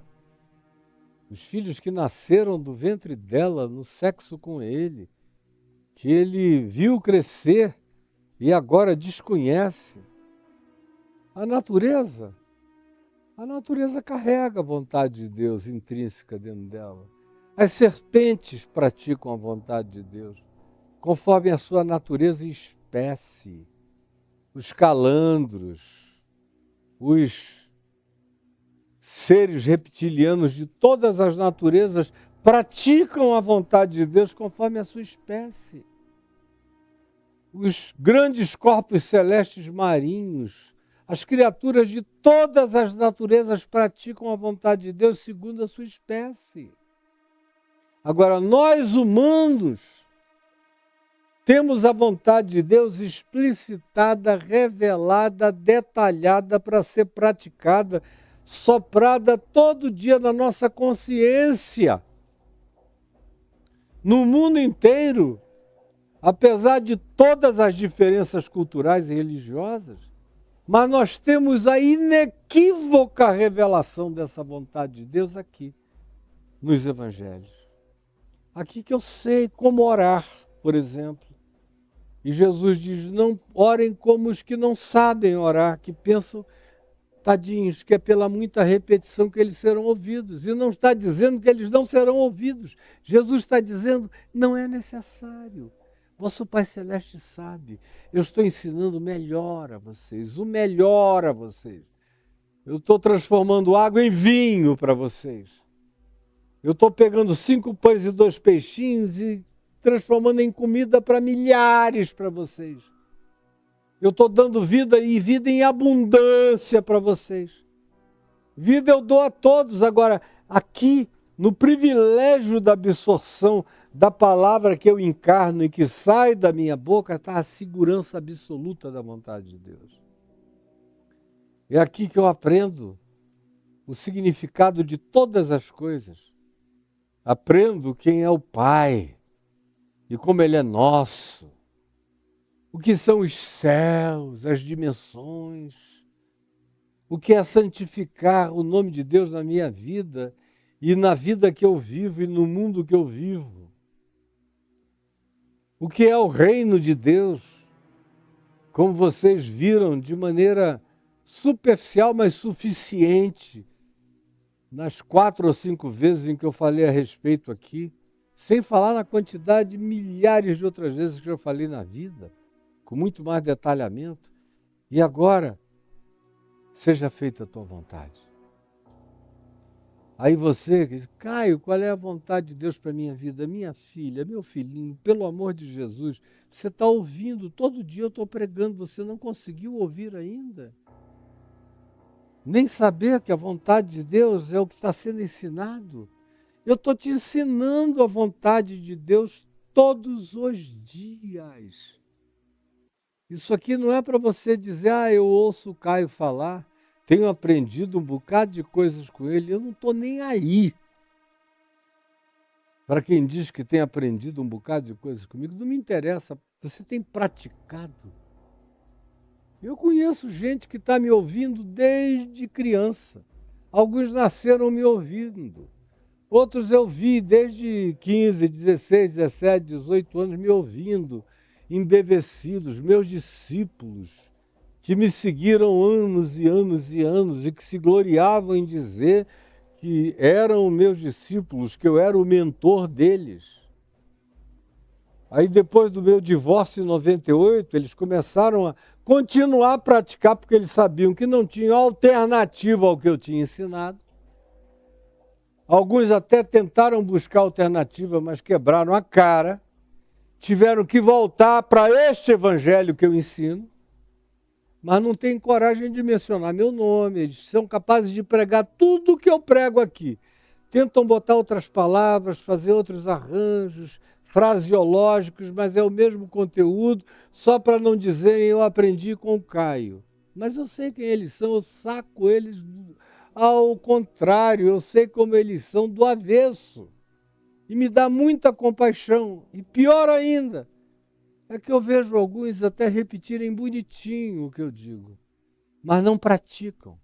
Os filhos que nasceram do ventre dela, no sexo com ele, que ele viu crescer e agora desconhece. A natureza carrega a vontade de Deus intrínseca dentro dela. As serpentes praticam a vontade de Deus, conforme a sua natureza e espécie. Os calandros, os seres reptilianos de todas as naturezas praticam a vontade de Deus conforme a sua espécie. Os grandes corpos celestes marinhos, as criaturas de todas as naturezas praticam a vontade de Deus segundo a sua espécie. Agora, nós humanos temos a vontade de Deus explicitada, revelada, detalhada para ser praticada, soprada todo dia na nossa consciência. No mundo inteiro, apesar de todas as diferenças culturais e religiosas, mas nós temos a inequívoca revelação dessa vontade de Deus aqui, nos evangelhos. Aqui que eu sei como orar, por exemplo. E Jesus diz, não orem como os que não sabem orar, que pensam, tadinhos, que é pela muita repetição que eles serão ouvidos. E não está dizendo que eles não serão ouvidos. Jesus está dizendo, não é necessário. Vosso Pai Celeste sabe. Eu estou ensinando o melhor a vocês, o melhor a vocês. Eu estou transformando água em vinho para vocês. Eu estou pegando 5 pães e 2 peixinhos e transformando em comida para milhares para vocês. Eu estou dando vida e vida em abundância para vocês. Vida eu dou a todos. Agora, aqui, no privilégio da absorção da palavra que eu encarno e que sai da minha boca, está a segurança absoluta da vontade de Deus. É aqui que eu aprendo o significado de todas as coisas. Aprendo quem é o Pai e como Ele é nosso. O que são os céus, as dimensões. O que é santificar o nome de Deus na minha vida e na vida que eu vivo e no mundo que eu vivo. O que é o reino de Deus, como vocês viram de maneira superficial, mas suficiente, nas 4 ou 5 vezes em que eu falei a respeito aqui, sem falar na quantidade de milhares de outras vezes que eu falei na vida, com muito mais detalhamento. E agora, seja feita a tua vontade. Aí você diz, Caio, qual é a vontade de Deus para a minha vida? Minha filha, meu filhinho, pelo amor de Jesus, você está ouvindo, todo dia eu estou pregando, você não conseguiu ouvir ainda? Nem saber que a vontade de Deus é o que está sendo ensinado. Eu estou te ensinando a vontade de Deus todos os dias. Isso aqui não é para você dizer, eu ouço o Caio falar, tenho aprendido um bocado de coisas com ele, eu não estou nem aí. Para quem diz que tem aprendido um bocado de coisas comigo, não me interessa, você tem praticado. Eu conheço gente que está me ouvindo desde criança. Alguns nasceram me ouvindo. Outros eu vi desde 15, 16, 17, 18 anos me ouvindo, embevecidos, meus discípulos, que me seguiram anos e anos e anos e que se gloriavam em dizer que eram meus discípulos, que eu era o mentor deles. Aí depois do meu divórcio em 98, eles começaram a continuar a praticar porque eles sabiam que não tinham alternativa ao que eu tinha ensinado. Alguns até tentaram buscar alternativa, mas quebraram a cara. Tiveram que voltar para este evangelho que eu ensino, mas não têm coragem de mencionar meu nome. Eles são capazes de pregar tudo o que eu prego aqui. Tentam botar outras palavras, fazer outros arranjos, fraseológicos, mas é o mesmo conteúdo, só para não dizerem eu aprendi com o Caio. Mas eu sei quem eles são, eu saco eles ao contrário, eu sei como eles são do avesso. E me dá muita compaixão. E pior ainda, é que eu vejo alguns até repetirem bonitinho o que eu digo, mas não praticam.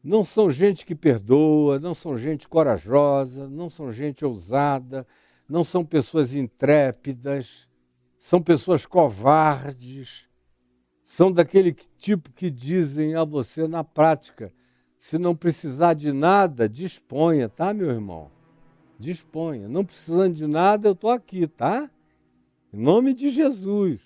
Não são gente que perdoa, não são gente corajosa, não são gente ousada, não são pessoas intrépidas, são pessoas covardes, são daquele tipo que dizem a você na prática, se não precisar de nada, disponha, tá, meu irmão? Disponha. Não precisando de nada, eu estou aqui, tá? Em nome de Jesus.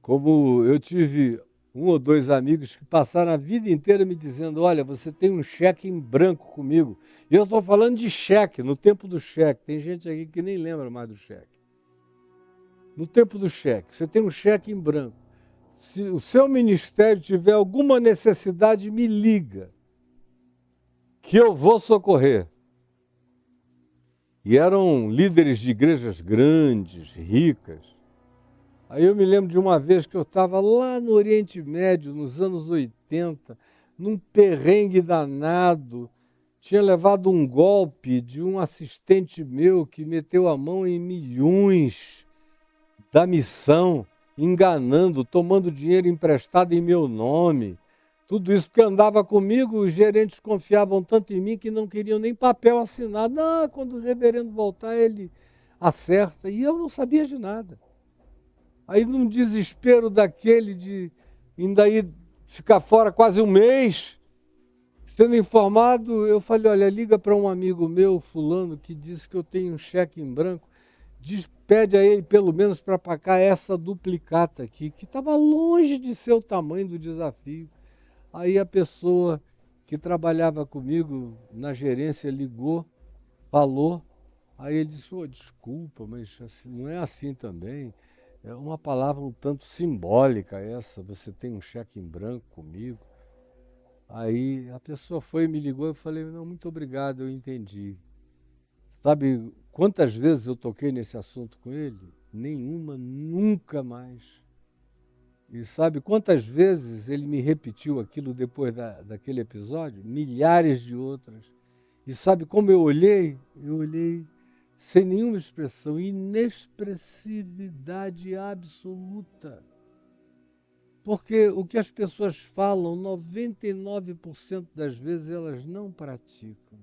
Como eu tive 1 ou 2 amigos que passaram a vida inteira me dizendo, olha, você tem um cheque em branco comigo. E eu estou falando de cheque, no tempo do cheque. Tem gente aqui que nem lembra mais do cheque. No tempo do cheque, você tem um cheque em branco. Se o seu ministério tiver alguma necessidade, me liga, que eu vou socorrer. E eram líderes de igrejas grandes, ricas. Aí eu me lembro de uma vez que eu estava lá no Oriente Médio, nos anos 80, num perrengue danado. Tinha levado um golpe de um assistente meu que meteu a mão em milhões da missão, enganando, tomando dinheiro emprestado em meu nome. Tudo isso porque andava comigo, os gerentes confiavam tanto em mim que não queriam nem papel assinado. Não, quando o reverendo voltar, ele acerta. E eu não sabia de nada. Aí, num desespero daquele de ainda ir ficar fora quase um mês, sendo informado, eu falei, olha, liga para um amigo meu, fulano, que disse que eu tenho um cheque em branco, pede a ele pelo menos para pagar essa duplicata aqui, que estava longe de ser o tamanho do desafio. Aí a pessoa que trabalhava comigo na gerência ligou, falou, aí ele disse, oh, desculpa, mas assim, não é assim também. É uma palavra um tanto simbólica essa, você tem um cheque em branco comigo. Aí a pessoa foi e me ligou, eu falei, não, muito obrigado, eu entendi. Sabe quantas vezes eu toquei nesse assunto com ele? Nenhuma, nunca mais. E sabe quantas vezes ele me repetiu aquilo depois daquele episódio? Milhares de outras. E sabe como eu olhei? Eu olhei sem nenhuma expressão, inexpressividade absoluta. Porque o que as pessoas falam, 99% das vezes elas não praticam.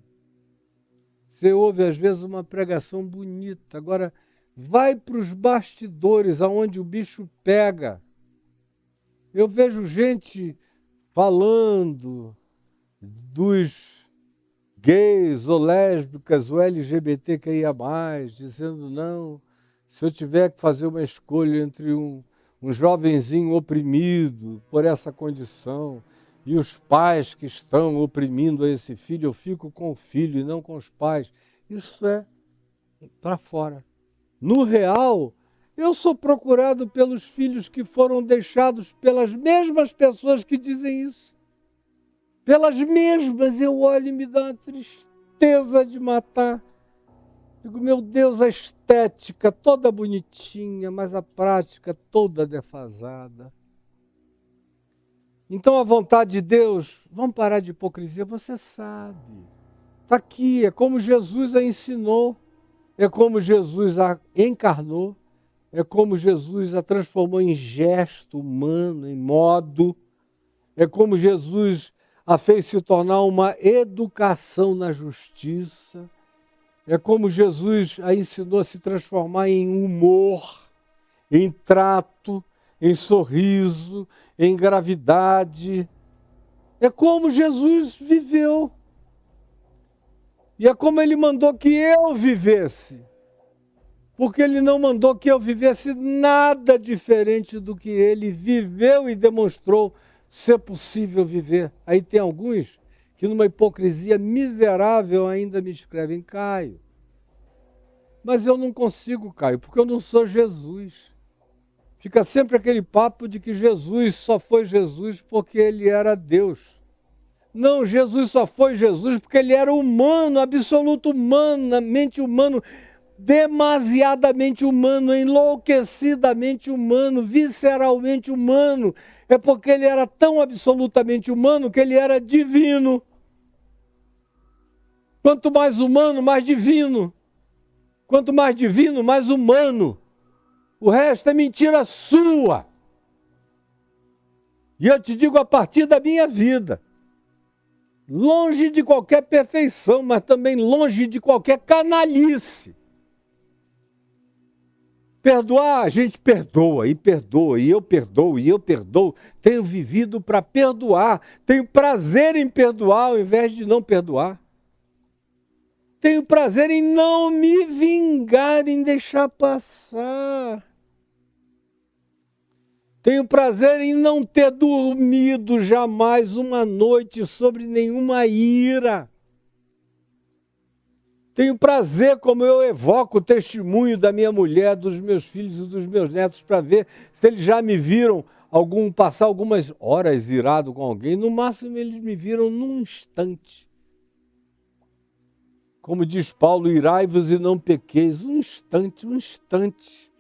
Você ouve às vezes uma pregação bonita, agora vai para os bastidores, aonde o bicho pega. Eu vejo gente falando dos gays ou lésbicas ou LGBTQIA+, dizendo não, se eu tiver que fazer uma escolha entre um jovenzinho oprimido por essa condição e os pais que estão oprimindo a esse filho, eu fico com o filho e não com os pais. Isso é para fora. No real, eu sou procurado pelos filhos que foram deixados pelas mesmas pessoas que dizem isso. Pelas mesmas, eu olho e me dá uma tristeza de matar. Digo, meu Deus, a estética toda bonitinha, mas a prática toda defasada. Então a vontade de Deus, vamos parar de hipocrisia, você sabe. Está aqui, é como Jesus a ensinou, é como Jesus a encarnou, é como Jesus a transformou em gesto humano, em modo, é como Jesus a fez se tornar uma educação na justiça. É como Jesus a ensinou a se transformar em humor, em trato, em sorriso, em gravidade. É como Jesus viveu. E é como ele mandou que eu vivesse. Porque ele não mandou que eu vivesse nada diferente do que ele viveu e demonstrou ser possível viver. Aí tem alguns que numa hipocrisia miserável ainda me escrevem, Caio. Mas eu não consigo, Caio, porque eu não sou Jesus. Fica sempre aquele papo de que Jesus só foi Jesus porque ele era Deus. Não, Jesus só foi Jesus porque ele era humano, absoluto humanamente humano, demasiadamente humano, enlouquecidamente humano, visceralmente humano. É porque ele era tão absolutamente humano que ele era divino. Quanto mais humano, mais divino. Quanto mais divino, mais humano. O resto é mentira sua. E eu te digo a partir da minha vida. Longe de qualquer perfeição, mas também longe de qualquer canalice. Perdoar, a gente perdoa, e eu perdoo, e eu perdoo. Tenho vivido para perdoar. Tenho prazer em perdoar ao invés de não perdoar. Tenho prazer em não me vingar, em deixar passar. Tenho prazer em não ter dormido jamais uma noite sobre nenhuma ira. Tenho prazer como eu evoco o testemunho da minha mulher, dos meus filhos e dos meus netos para ver se eles já me viram passar algumas horas irado com alguém. No máximo eles me viram num instante. Como diz Paulo, irai-vos e não pequeis. Um instante.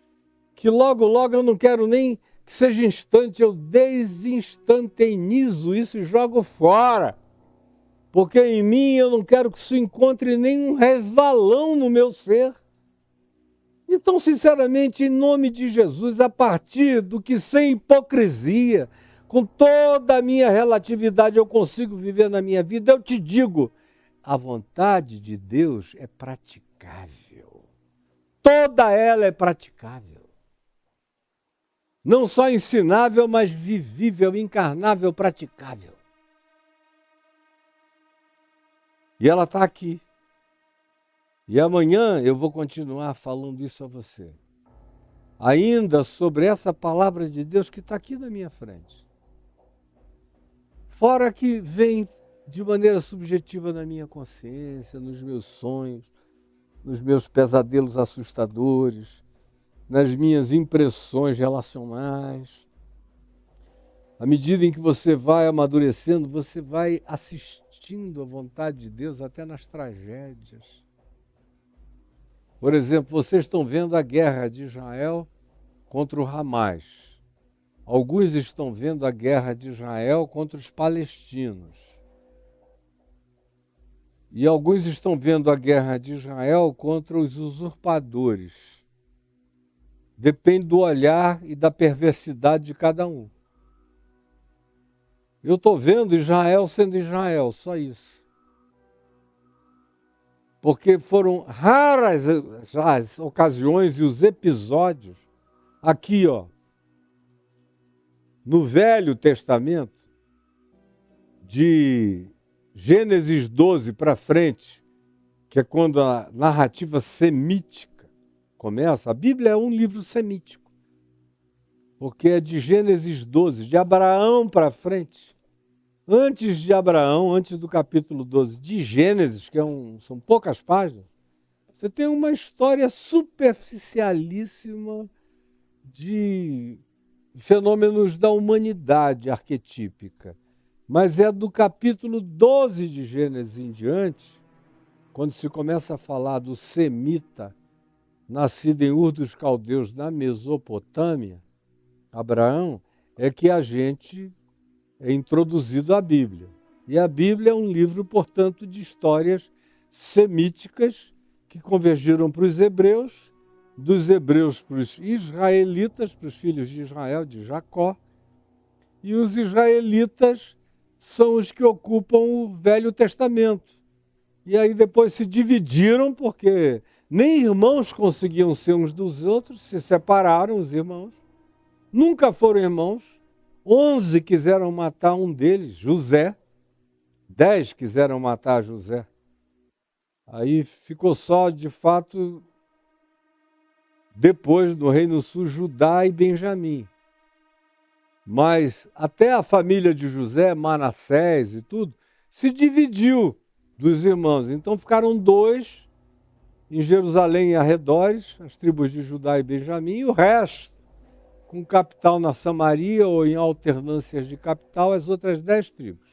Que logo, logo eu não quero nem que seja instante, eu desinstantenizo isso e jogo fora. Porque em mim eu não quero que isso encontre nenhum resvalão no meu ser. Então, sinceramente, em nome de Jesus, a partir do que sem hipocrisia, com toda a minha relatividade eu consigo viver na minha vida, eu te digo, a vontade de Deus é praticável. Toda ela é praticável. Não só ensinável, mas vivível, encarnável, praticável. E ela está aqui. E amanhã eu vou continuar falando isso a você. Ainda sobre essa palavra de Deus que está aqui na minha frente. Fora que vem de maneira subjetiva na minha consciência, nos meus sonhos, nos meus pesadelos assustadores, nas minhas impressões relacionais. À medida em que você vai amadurecendo, você vai assistindo à vontade de Deus até nas tragédias. Por exemplo, vocês estão vendo a guerra de Israel contra o Hamas. Alguns estão vendo a guerra de Israel contra os palestinos. E alguns estão vendo a guerra de Israel contra os usurpadores. Depende do olhar e da perversidade de cada um. Eu estou vendo Israel sendo Israel, só isso. Porque foram raras as ocasiões e os episódios, aqui, no Velho Testamento, de Gênesis 12 para frente, que é quando a narrativa semítica começa. A Bíblia é um livro semítico, porque é de Gênesis 12, de Abraão para frente. Antes de Abraão, antes do capítulo 12 de Gênesis, que são poucas páginas, você tem uma história superficialíssima de fenômenos da humanidade arquetípica. Mas é do capítulo 12 de Gênesis em diante, quando se começa a falar do semita, nascido em Ur dos Caldeus, na Mesopotâmia, Abraão, é que a gente é introduzido à Bíblia. E a Bíblia é um livro, portanto, de histórias semíticas que convergiram para os hebreus, dos hebreus para os israelitas, para os filhos de Israel, de Jacó, e os israelitas são os que ocupam o Velho Testamento. E aí depois se dividiram, porque nem irmãos conseguiam ser uns dos outros, se separaram os irmãos, nunca foram irmãos. 11 quiseram matar um deles, José. 10 quiseram matar José. Aí ficou só, de fato, depois no Reino Sul, Judá e Benjamim. Mas até a família de José, Manassés e tudo, se dividiu dos irmãos. Então ficaram 2 em Jerusalém e arredores, as tribos de Judá e Benjamim, e o resto, com capital na Samaria ou em alternâncias de capital, as outras 10 tribos.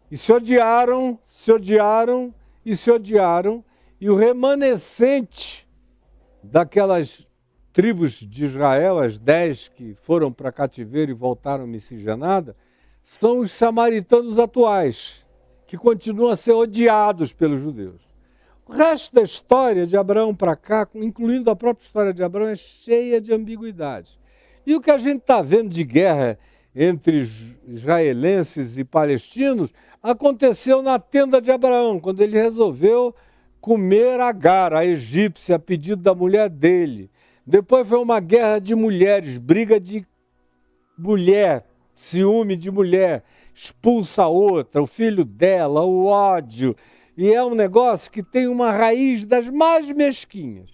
E se odiaram, e o remanescente daquelas tribos de Israel, as 10 que foram para cativeiro e voltaram miscigenadas, são os samaritanos atuais, que continuam a ser odiados pelos judeus. O resto da história de Abraão para cá, incluindo a própria história de Abraão, é cheia de ambiguidade. E o que a gente está vendo de guerra entre israelenses e palestinos aconteceu na tenda de Abraão, quando ele resolveu comer Agar, a egípcia, a pedido da mulher dele. Depois foi uma guerra de mulheres, briga de mulher, ciúme de mulher, expulsa a outra, o filho dela, o ódio. E é um negócio que tem uma raiz das mais mesquinhas.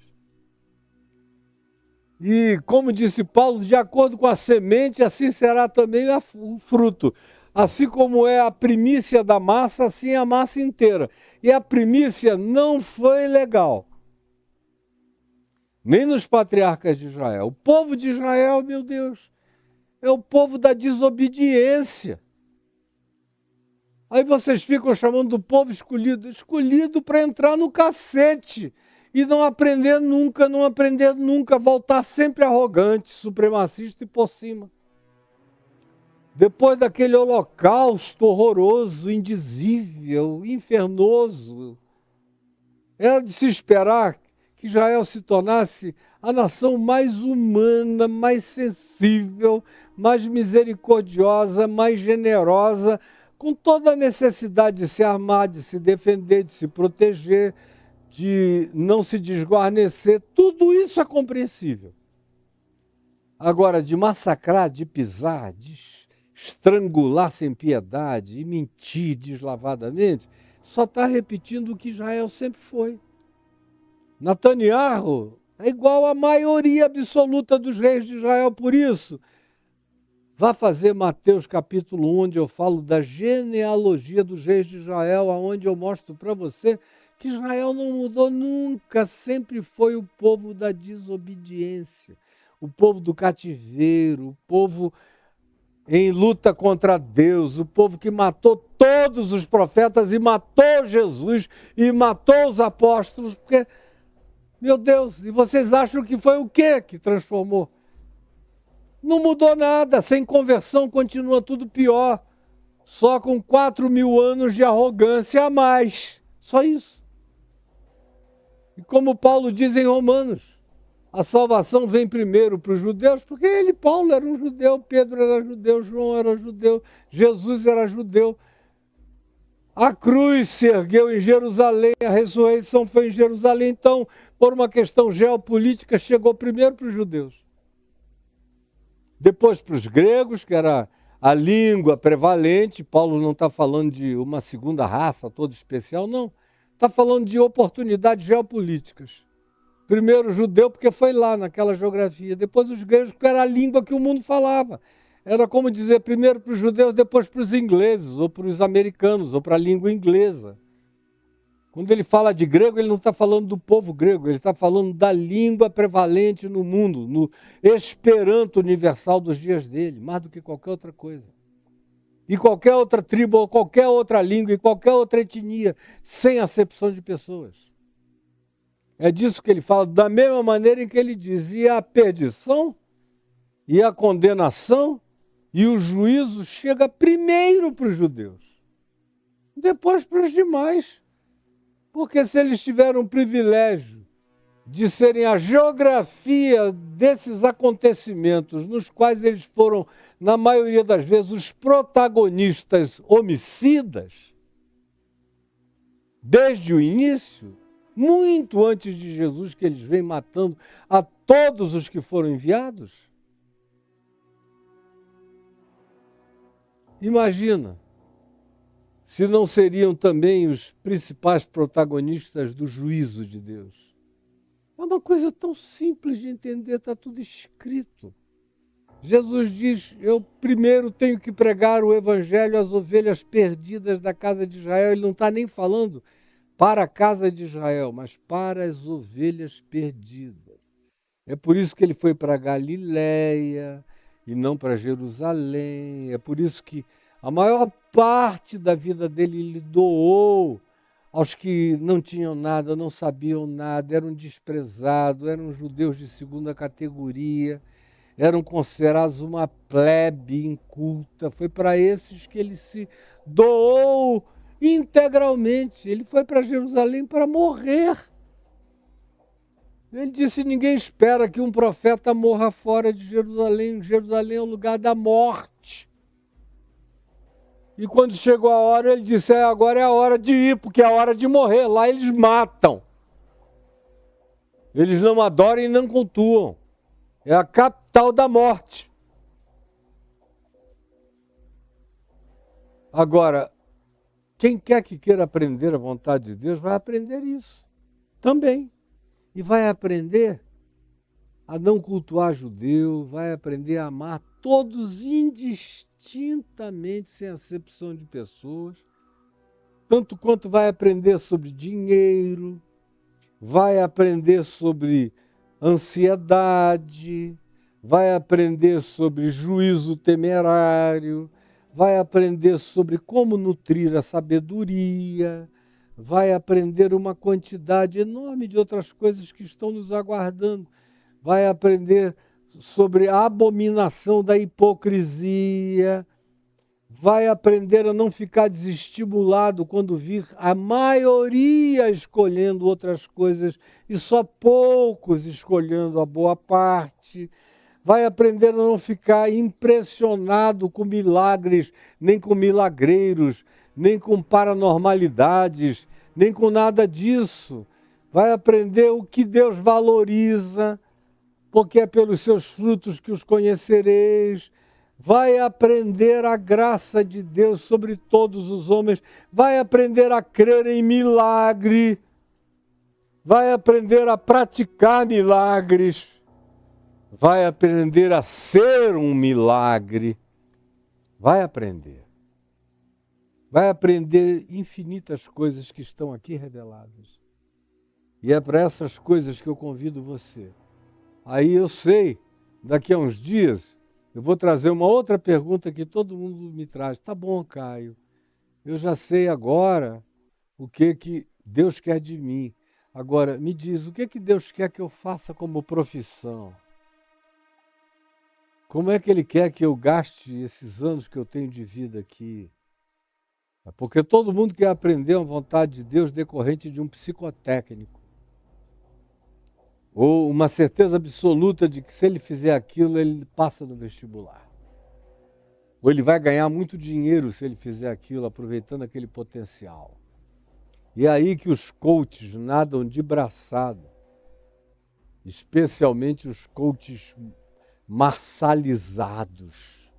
E, como disse Paulo, de acordo com a semente, assim será também o fruto. Assim como é a primícia da massa, assim é a massa inteira. E a primícia não foi legal. Nem nos patriarcas de Israel. O povo de Israel, meu Deus, é o povo da desobediência. Aí vocês ficam chamando do povo escolhido para entrar no cacete. E não aprender nunca, voltar sempre arrogante, supremacista e por cima. Depois daquele holocausto horroroso, indizível, infernoso, era de se esperar que Israel se tornasse a nação mais humana, mais sensível, mais misericordiosa, mais generosa, com toda a necessidade de se armar, de se defender, de se proteger, de não se desguarnecer, tudo isso é compreensível. Agora, de massacrar, de pisar, de estrangular sem piedade e mentir deslavadamente, só está repetindo o que Israel sempre foi. Netanyahu é igual à maioria absoluta dos reis de Israel, por isso Vá fazer Mateus capítulo 1, onde eu falo da genealogia dos reis de Israel, onde eu mostro para você que Israel não mudou nunca, sempre foi o povo da desobediência, o povo do cativeiro, o povo em luta contra Deus, o povo que matou todos os profetas e matou Jesus e matou os apóstolos, porque, meu Deus, e vocês acham que foi o quê que transformou? Não mudou nada, sem conversão continua tudo pior, só com 4.000 anos de arrogância a mais, só isso. E como Paulo diz em Romanos, a salvação vem primeiro para os judeus, porque ele, Paulo, era um judeu, Pedro era judeu, João era judeu, Jesus era judeu. A cruz se ergueu em Jerusalém, a ressurreição foi em Jerusalém, então, por uma questão geopolítica, chegou primeiro para os judeus. Depois para os gregos, que era a língua prevalente. Paulo não está falando de uma segunda raça toda especial, não. Está falando de oportunidades geopolíticas. Primeiro o judeu, porque foi lá naquela geografia. Depois os gregos, porque era a língua que o mundo falava. Era como dizer, primeiro para os judeus, depois para os ingleses, ou para os americanos, ou para a língua inglesa. Quando ele fala de grego, ele não está falando do povo grego, ele está falando da língua prevalente no mundo, no Esperanto universal dos dias dele, mais do que qualquer outra coisa. E qualquer outra tribo, ou qualquer outra língua, e qualquer outra etnia, sem acepção de pessoas. É disso que ele fala, da mesma maneira em que ele diz, e a perdição, e a condenação, e o juízo chega primeiro para os judeus, depois para os demais. Porque se eles tiveram o privilégio de serem a geografia desses acontecimentos, nos quais eles foram, na maioria das vezes, os protagonistas homicidas, desde o início, muito antes de Jesus, que eles vêm matando a todos os que foram enviados. Imagina, se não seriam também os principais protagonistas do juízo de Deus. É uma coisa tão simples de entender, está tudo escrito. Jesus diz, eu primeiro tenho que pregar o evangelho às ovelhas perdidas da casa de Israel. Ele não está nem falando para a casa de Israel, mas para as ovelhas perdidas. É por isso que ele foi para Galiléia e não para Jerusalém. É por isso que a maior parte da vida dele ele doou aos que não tinham nada, não sabiam nada, eram desprezados, eram judeus de segunda categoria, eram considerados uma plebe inculta. Foi para esses que ele se doou integralmente. Ele foi para Jerusalém para morrer. Ele disse, ninguém espera que um profeta morra fora de Jerusalém. Jerusalém é o lugar da morte. E quando chegou a hora, ele disse, agora é a hora de ir, porque é a hora de morrer. Lá eles matam. Eles não adoram e não cultuam. É a capital da morte. Agora, quem quer que queira aprender a vontade de Deus, vai aprender isso também. E vai aprender a não cultuar judeu, vai aprender a amar todos indistintamente, sem acepção de pessoas, tanto quanto vai aprender sobre dinheiro, vai aprender sobre ansiedade, vai aprender sobre juízo temerário, vai aprender sobre como nutrir a sabedoria, vai aprender uma quantidade enorme de outras coisas que estão nos aguardando, vai aprender sobre a abominação da hipocrisia, vai aprender a não ficar desestimulado quando vir a maioria escolhendo outras coisas e só poucos escolhendo a boa parte. Vai aprender a não ficar impressionado com milagres, nem com milagreiros, nem com paranormalidades, nem com nada disso. Vai aprender o que Deus valoriza, porque é pelos seus frutos que os conhecereis. Vai aprender a graça de Deus sobre todos os homens. Vai aprender a crer em milagre. Vai aprender a praticar milagres. Vai aprender a ser um milagre. Vai aprender. Vai aprender infinitas coisas que estão aqui reveladas. E é para essas coisas que eu convido você. Aí eu sei, daqui a uns dias, eu vou trazer uma outra pergunta que todo mundo me traz. Tá bom, Caio, eu já sei agora o que Deus quer de mim. Agora, me diz, o que Deus quer que eu faça como profissão? Como é que Ele quer que eu gaste esses anos que eu tenho de vida aqui? Porque todo mundo quer aprender a vontade de Deus decorrente de um psicotécnico. Ou uma certeza absoluta de que se ele fizer aquilo, ele passa no vestibular. Ou ele vai ganhar muito dinheiro se ele fizer aquilo, aproveitando aquele potencial. E é aí que os coaches nadam de braçada, especialmente os coaches marsalizados.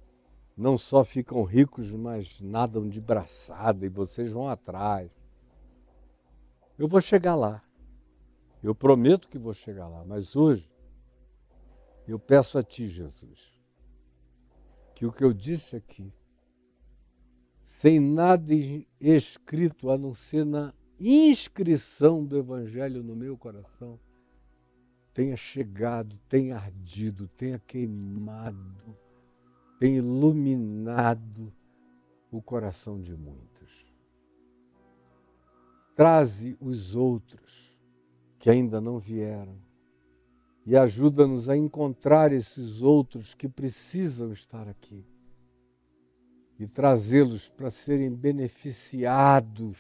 Não só ficam ricos, mas nadam de braçada e vocês vão atrás. Eu vou chegar lá. Eu prometo que vou chegar lá, mas hoje eu peço a Ti, Jesus, que o que eu disse aqui, sem nada escrito a não ser na inscrição do Evangelho no meu coração, tenha chegado, tenha ardido, tenha queimado, tenha iluminado o coração de muitos. Traze os outros que ainda não vieram e ajuda-nos a encontrar esses outros que precisam estar aqui e trazê-los para serem beneficiados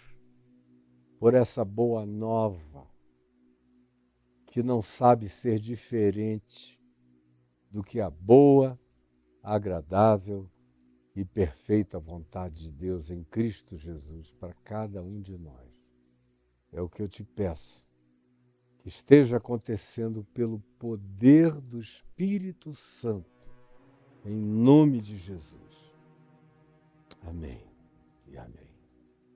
por essa boa nova que não sabe ser diferente do que a boa, agradável e perfeita vontade de Deus em Cristo Jesus para cada um de nós. É o que eu te peço, que esteja acontecendo pelo poder do Espírito Santo, em nome de Jesus. Amém e amém.